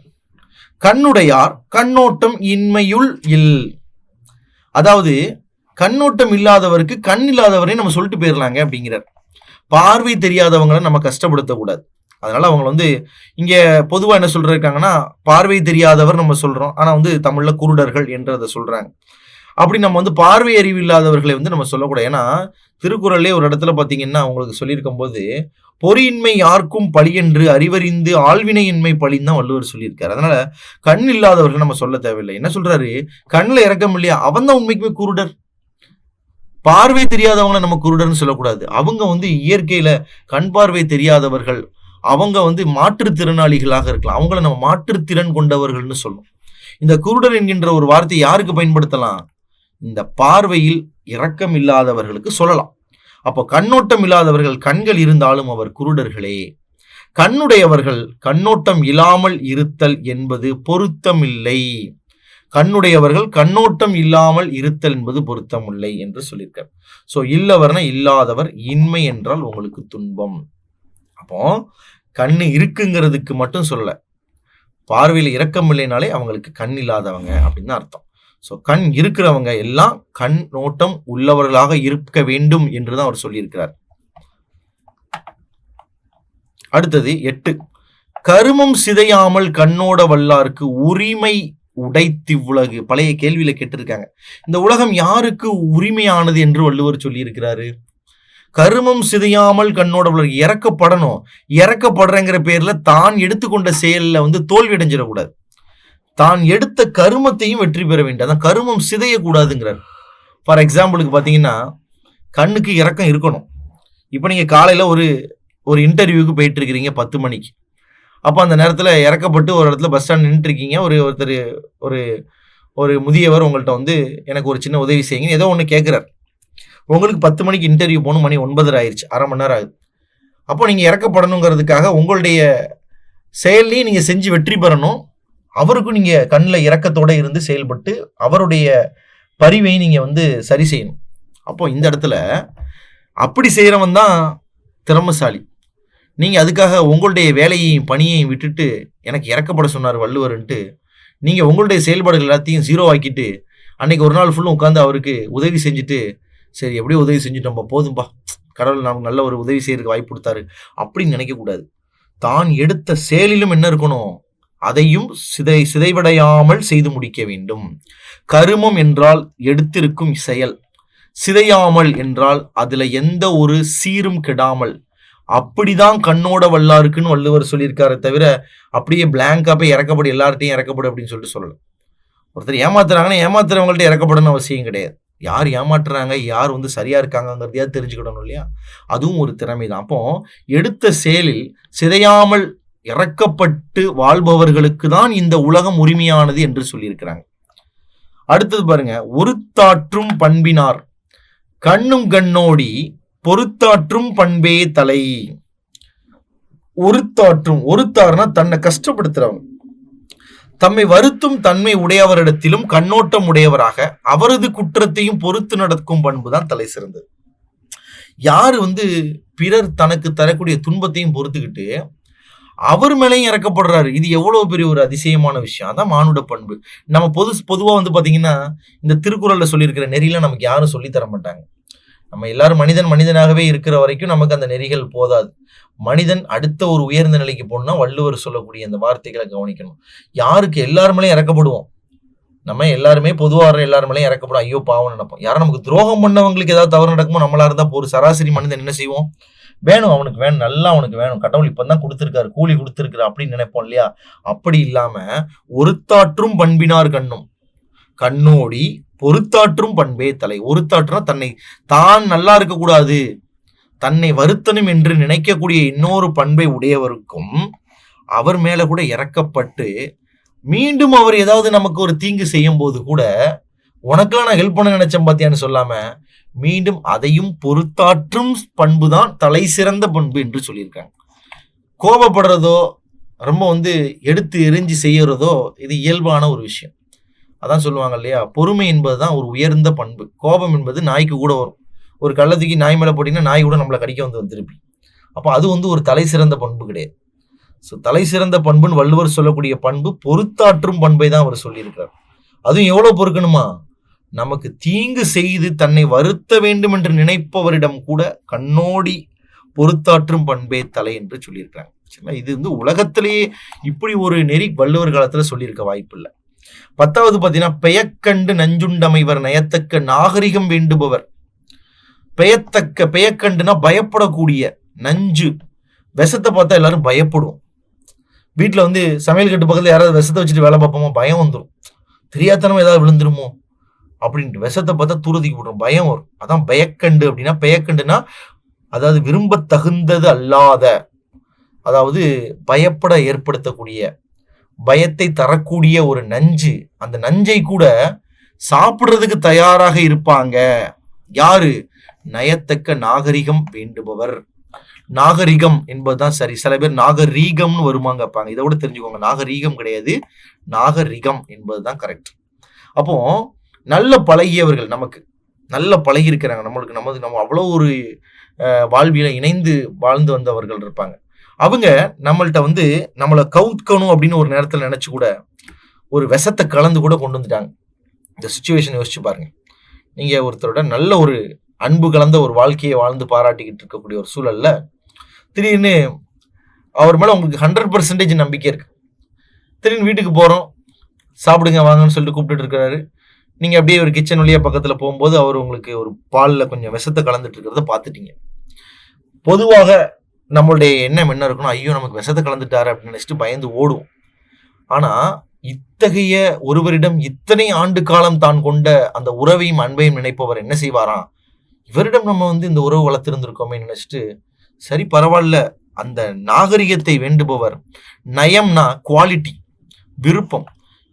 S1: கண்ணுடையார் கண்ணோட்டம் இன்மையுள் இல். அதாவது கண்ணோட்டம் இல்லாதவருக்கு கண் இல்லாதவரை நம்ம சொல்லிட்டு போயிடலாங்க அப்படிங்கிறார். பார்வை தெரியாதவங்களை நம்ம கஷ்டப்படுத்தக்கூடாது. அதனால அவங்க இங்க பொதுவா என்ன சொல்றாங்கன்னா, பார்வை தெரியாதவர் நம்ம சொல்றோம், ஆனா தமிழ்ல குருடர்கள் என்று அதை சொல்றாங்க. அப்படி நம்ம வந்து பார்வை அறிவு இல்லாதவர்களை வந்து நம்ம சொல்லக்கூடாது. ஏன்னா திருக்குறளே ஒரு இடத்துல பார்த்தீங்கன்னா உங்களுக்கு சொல்லியிருக்கும் போது, பொறியின்மை யாருக்கும் பழி என்று அறிவறிந்து ஆழ்வினையின்மை பழின்னு தான் வள்ளுவர் சொல்லியிருக்காரு. அதனால கண் இல்லாதவர்கள் நம்ம சொல்ல தேவையில்லை. என்ன சொல்றாரு, கண்ணில் இறக்கம் இல்லையா, அவன் தான் உண்மைக்குமே குருடர். பார்வை தெரியாதவங்களை நம்ம குருடர்னு சொல்லக்கூடாது. அவங்க வந்து இயற்கையில கண் பார்வை தெரியாதவர்கள், அவங்க வந்து மாற்றுத்திறனாளிகளாக இருக்கலாம். அவங்கள நம்ம மாற்றுத்திறன் கொண்டவர்கள்னு சொல்லணும். இந்த குருடர் என்கின்ற ஒரு வார்த்தை யாருக்கு பயன்படுத்தலாம், இந்த பார்வையில் இரக்கம் இல்லாதவர்களுக்கு சொல்லலாம். அப்போ கண்ணோட்டம் இல்லாதவர்கள், கண்கள் இருந்தாலும் அவர் குருடர்களே. கண்ணுடையவர்கள் கண்ணோட்டம் இல்லாமல் இருத்தல் என்பது பொருத்தமில்லை. கண்ணுடையவர்கள் கண்ணோட்டம் இல்லாமல் இருத்தல் என்பது பொருத்தமில்லை என்று சொல்லியிருக்கார். ஸோ இல்லவர்னா இல்லாதவர், இன்மை என்றால் உங்களுக்கு துன்பம். அப்போ கண்ணு இருக்குங்கிறதுக்கு மட்டும் சொல்லல, பார்வையில் இரக்கம் இல்லைனாலே அவங்களுக்கு கண் இல்லாதவங்க அப்படின்னு அர்த்தம். ஸோ கண் இருக்கிறவங்க எல்லாம் கண் நோட்டம் உள்ளவர்களாக இருக்க வேண்டும் என்றுதான் அவர் சொல்லியிருக்கிறார். அடுத்தது 8, கருமம் சிதையாமல் கண்ணோட வல்லாருக்கு உரிமை உடைத்து உலகு. பழைய கேள்வியில கேட்டிருக்காங்க, இந்த உலகம் யாருக்கு உரிமையானது என்று வள்ளுவர் சொல்லி இருக்கிறாரு. கருமம் சிதையாமல் கண்ணோட வல்லாருக்கு, இறக்கப்படணும். இறக்கப்படுறங்கிற பேர்ல தான் எடுத்துக்கொண்ட செயல்ல வந்து தோல்வி அடைஞ்சிடக்கூடாது. தான் எடுத்த கருமத்தையும் வெற்றி பெற வேண்டும். அதான் கருமம் சிதையக்கூடாதுங்கிறார். ஃபார் எக்ஸாம்பிளுக்கு பார்த்தீங்கன்னா, கண்ணுக்கு இறக்கம் இருக்கணும். இப்போ நீங்கள் காலையில் ஒரு இன்டர்வியூக்கு போயிட்டு இருக்கிறீங்க 10 மணிக்கு. அப்போ அந்த நேரத்தில் இறக்கப்பட்டு ஒரு இடத்துல பஸ் ஸ்டாண்ட் நின்றுருக்கீங்க. ஒரு முதியவர் உங்கள்கிட்ட வந்து எனக்கு ஒரு சின்ன உதவி செய்யுங்க ஏதோ ஒன்று கேட்குறார். உங்களுக்கு 10 மணிக்கு இன்டர்வியூ போகணும், மணி 9:30 ஆயிடுச்சு, அரை மணி நேரம் ஆகுது. அப்போ நீங்கள் இறக்கப்படணுங்கிறதுக்காக உங்களுடைய செயல்லையும் நீங்கள் செஞ்சு வெற்றி பெறணும். அவருக்கும் நீங்கள் கண்ணில் இரக்கத்தோடு இருந்து செயல்பட்டு அவருடைய பரிவை நீங்கள் வந்து சரி செய்யணும். அப்போ இந்த இடத்துல அப்படி செய்கிறவன் தான் திறமைசாலி. நீங்கள் அதுக்காக உங்களுடைய வேலையையும் பணியையும் விட்டுட்டு எனக்கு இறக்கப்பட சொன்னார் வள்ளுவர்ன்ட்டு நீங்கள் உங்களுடைய செயல்பாடுகள் எல்லாத்தையும் ஜீரோ ஆக்கிட்டு அன்னைக்கு ஒரு நாள் ஃபுல்லும் உட்காந்து அவருக்கு உதவி செஞ்சுட்டு, சரி எப்படியோ உதவி செஞ்சுட்டோம்பா, போதும்பா, கடவுள் நமக்கு நல்ல ஒரு உதவி செய்யறதுக்கு வாய்ப்பு கொடுத்தாரு அப்படின்னு நினைக்கக்கூடாது. தான் எடுத்த செயலிலும் என்ன இருக்கணும், அதையும் சிதைவடையாமல் செய்து முடிக்க வேண்டும். கருமம் என்றால் எடுத்திருக்கும் செயல், சிதையாமல் என்றால் அதுல எந்த ஒரு சீரும் கெடாமல். அப்படிதான் கண்ணோட வல்லாருக்குன்னு வள்ளுவர் சொல்லியிருக்காரு. தவிர அப்படியே பிளாங்கா போய் இறக்கப்படு, எல்லார்ட்டையும் இறக்கப்படு அப்படின்னு சொல்லிட்டு சொல்லலாம். ஒருத்தர் ஏமாத்துறாங்கன்னா ஏமாத்துறவங்கள்ட்ட இறக்கப்படணும் அவசியம் கிடையாது. யார் ஏமாற்றுறாங்க, யார் வந்து சரியா இருக்காங்கிறதையா தெரிஞ்சுக்கிடணும் இல்லையா, அதுவும் ஒரு திறமை தான். அப்போ எடுத்த செயலில் சிதையாமல் இறக்கப்பட்டு வாழ்பவர்களுக்கு தான் இந்த உலகம் உரிமையானது என்று சொல்லியிருக்கிறாங்க. அடுத்தது பாருங்க, ஒருத்தாற்றும் பண்பினார் கண்ணும் கண்ணோடி பொறுத்தாற்றும் பண்பே தலை. ஒருத்தார்னா தன்னை கஷ்டப்படுத்துறவங்க, தம்மை வருத்தும் தன்மை உடையவரிடத்திலும் கண்ணோட்டம் உடையவராக அவரது குற்றத்தையும் பொறுத்து நடக்கும் பண்பு தான் தலை சிறந்தது. யாரு வந்து பிறர் தனக்கு தரக்கூடிய துன்பத்தையும் பொறுத்துக்கிட்டு அவர் மேலேயும் இறக்கப்படுறாரு, இது எவ்வளவு பெரிய ஒரு அதிசயமான விஷயம். அதான் மானுட பண்பு. நம்ம பொதுவா வந்து பாத்தீங்கன்னா இந்த திருக்குறள்ல சொல்லியிருக்கிற நெறியெல்லாம் நமக்கு யாரும் சொல்லி தர மாட்டாங்க. நம்ம எல்லாரும் மனிதனாகவே இருக்கிற வரைக்கும் நமக்கு அந்த நெறிகள் போதாது. மனிதன் அடுத்த ஒரு உயர்ந்த நிலைக்கு போகணும்னா வள்ளுவர் சொல்லக்கூடிய அந்த வார்த்தைகளை கவனிக்கணும். யாருக்கு எல்லாருமேலையும் இறக்கப்படுவோம், நம்ம எல்லாருமே பொதுவாக எல்லாருமேலையும் இறக்கப்படும், ஐயோ பாவம் நினைப்போம். யாரும் நமக்கு துரோகம் பண்ணவங்களுக்கு ஏதாவது தவறு நடக்குமோ நம்மளா இருந்தா ஒரு சராசரி மனிதன் என்ன செய்வோம், வேணும் அவனுக்கு வேணும், நல்லா அவனுக்கு வேணும், கடவுள் இப்பதான் கொடுத்திருக்காரு, கூலி கொடுத்திருக்காரு அப்படின்னு நினைப்போம் இல்லையா. அப்படி இல்லாம ஒருத்தாற்றும் பண்பினார் கண்ணும் கண்ணோடி பொறுத்தாற்றும் பண்பே தலை. ஒருத்தாற்றுனா தன்னை தான் நல்லா இருக்கக்கூடாது, தன்னை வருத்தனும் என்று நினைக்கக்கூடிய இன்னொரு பண்பை உடையவருக்கும் அவர் மேல கூட இறக்கப்பட்டு மீண்டும் அவர் ஏதாவது நமக்கு ஒரு தீங்கு செய்யும் போது கூட உனக்கெல்லாம் நான் ஹெல்ப் பண்ண நினைச்சேன் பாத்தியான்னு சொல்லாம மீண்டும் அதையும் பொறுத்தாற்றும் பண்பு தான் தலை சிறந்த பண்பு என்று சொல்லியிருக்காங்க. கோபப்படுறதோ ரொம்ப வந்து எடுத்து எரிஞ்சு செய்யறதோ இது இயல்பான ஒரு விஷயம். அதான் சொல்லுவாங்க இல்லையா, பொறுமை என்பதுதான் ஒரு உயர்ந்த பண்பு. கோபம் என்பது நாய்க்கு கூட வரும். ஒரு கள்ளத்துக்கு நாய் மேல போட்டீங்கன்னா நாய் கூட நம்மளை கடிக்க வந்து திருப்பி. அப்போ அது வந்து ஒரு தலை சிறந்த பண்பு கிடையாது. ஸோ தலை சிறந்த பண்புன்னு வள்ளுவர் சொல்லக்கூடிய பண்பு பொறுத்தாற்றும் பண்பை தான் அவர் சொல்லியிருக்கிறார். அதுவும் எவ்வளவு பொறுக்கணுமா, நமக்கு தீங்கு செய்து தன்னை வருத்த வேண்டும் என்று நினைப்பவரிடம் கூட கண்ணோடி பொறுத்தாற்றும் பண்பே தலை என்று சொல்லியிருக்கிறாங்க. சரிங்களா, இது வந்து உலகத்திலேயே இப்படி ஒரு நெறி வள்ளுவர் காலத்துல சொல்லியிருக்க வாய்ப்பு இல்லை. 10வது பார்த்தீங்கன்னா பெயக்கண்டு நஞ்சுண்டமைவர் நயத்தக்க நாகரிகம் வேண்டுபவர். பெயக்கண்டுனா பயப்படக்கூடிய, நஞ்சு விஷத்தை பார்த்தா எல்லாரும் பயப்படுவோம். வீட்டில் வந்து சமையல் கட்டு பக்கத்தில் யாராவது விஷத்தை வச்சுட்டு வேலை பார்ப்போமோ, பயம் வந்துடும். தெரியாதனமா ஏதாவது விழுந்துருமோ அப்படின்ட்டு விஷத்தை பார்த்தா தூரதிக்கு போடுறோம், பயம் வரும். அதான் பயக்கண்டு அப்படின்னா. பெயக்கண்டுனா அதாவது விரும்ப தகுந்தது அல்லாத, அதாவது பயப்பட ஏற்படுத்தக்கூடிய, பயத்தை தரக்கூடிய ஒரு நஞ்சு. அந்த நஞ்சை கூட சாப்பிடுறதுக்கு தயாராக இருப்பாங்க. யாரு? நயத்தக்க நாகரிகம் வேண்டுபவர். நாகரிகம் என்பதுதான் சரி. சில பேர் நாகரீகம்னு வருமாங்க வைப்பாங்க. இதை விட தெரிஞ்சுக்கோங்க, நாகரீகம் கிடையாது, நாகரிகம் என்பதுதான் கரெக்ட். அப்போ நல்ல பழகியவர்கள், நமக்கு நல்ல பழகி இருக்கிறாங்க, நம்ம அவ்வளோ ஒரு வாழ்வியல இணைந்து வாழ்ந்து வந்தவர்கள் இருப்பாங்க. அவங்க நம்மள்ட்ட வந்து நம்மளை கவுக்கணும் அப்படின்னு ஒரு நேரத்தில் நினைச்சு கூட ஒரு விஷத்தை கலந்து கூட கொண்டு வந்துட்டாங்க. இந்த சுச்சுவேஷன் யோசிச்சு பாருங்க. நீங்க ஒருத்தரோட நல்ல ஒரு அன்பு கலந்த ஒரு வாழ்க்கையை வாழ்ந்து பாராட்டிக்கிட்டு இருக்கக்கூடிய ஒரு சூழல்ல திடீர்னு அவர் மேல உங்களுக்கு 100% நம்பிக்கை இருக்கு. திடீர்னு வீட்டுக்கு போறோம், சாப்பிடுங்க வாங்கன்னு சொல்லிட்டு கூப்பிட்டு இருக்கிறாரு. நீங்க அப்படியே ஒரு கிச்சன் வழியா பக்கத்துல போகும்போது அவர் உங்களுக்கு ஒரு பால்ல கொஞ்சம் விஷத்தை கலந்துட்டு இருக்கிறத பார்த்துட்டீங்க. பொதுவாக நம்மளுடைய எண்ணம் என்ன இருக்கணும்? ஐயோ நமக்கு விஷத்தை கலந்துட்டாரு அப்படின்னு நினைச்சிட்டு பயந்து ஓடுவோம். ஆனா இத்தகைய ஒருவரிடம் இத்தனை ஆண்டு காலம் தான் கொண்ட அந்த உறவையும் அன்பையும் நினைப்பவர் என்ன செய்வாராம்? இவரிடம் நம்ம வந்து இந்த உறவு வளர்த்திருந்திருக்கோமே நினைச்சிட்டு, சரி பரவாயில்ல, அந்த நாகரிகத்தை வேண்டுபவர். நயம்னா குவாலிட்டி, விருப்பம்.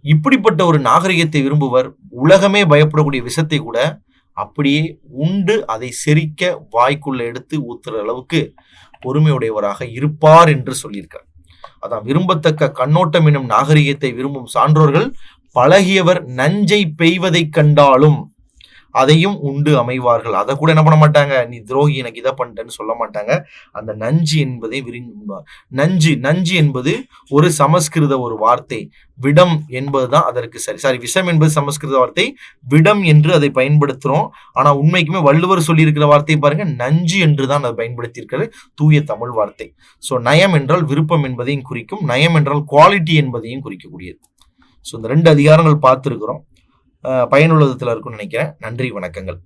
S1: இப்படிப்பட்ட ஒரு நாகரிகத்தை விரும்புவர் உலகமே பயப்படக்கூடிய விஷத்தை கூட அப்படியே உண்டு அதை செரிக்க வாய்க்குள்ள எடுத்து ஊத்துற அளவுக்கு பொறுமையுடையவராக இருப்பார் என்று சொல்லியிருக்கார். அதான் விரும்பத்தக்க கண்ணோட்டம் என்னும் நாகரிகத்தை விரும்பும் சான்றோர்கள் பழகியவர் நஞ்சை பெய்வதை கண்டாலும் அதையும் உண்டு அமைவார்கள். அதை கூட என்ன பண்ண மாட்டாங்க, நீ துரோகி எனக்கு இதை பண்ணிட்டேன்னு சொல்ல மாட்டாங்க. அந்த நஞ்சு என்பதை விரும்புவார். நஞ்சு என்பது ஒரு சமஸ்கிருத ஒரு வார்த்தை. விடம் என்பதுதான் அதற்கு சரி. விஷம் என்பது சமஸ்கிருத வார்த்தை, விடம் என்று அதை பயன்படுத்துறோம். ஆனா உண்மைக்குமே வள்ளுவர் சொல்லி இருக்கிற வார்த்தை பாருங்க, நஞ்சு என்று தான் அதை பயன்படுத்தி இருக்கிறது, தூய தமிழ் வார்த்தை. ஸோ நயம் என்றால் விருப்பம் என்பதையும் குறிக்கும், நயம் என்றால் குவாலிட்டி என்பதையும் குறிக்கக்கூடியது. ஸோ இந்த 2 அதிகாரங்கள் பார்த்துருக்கிறோம். பயனுள்ள விதத்தில் இருக்கும்னு நினைக்கிறேன். நன்றி, வணக்கங்கள்.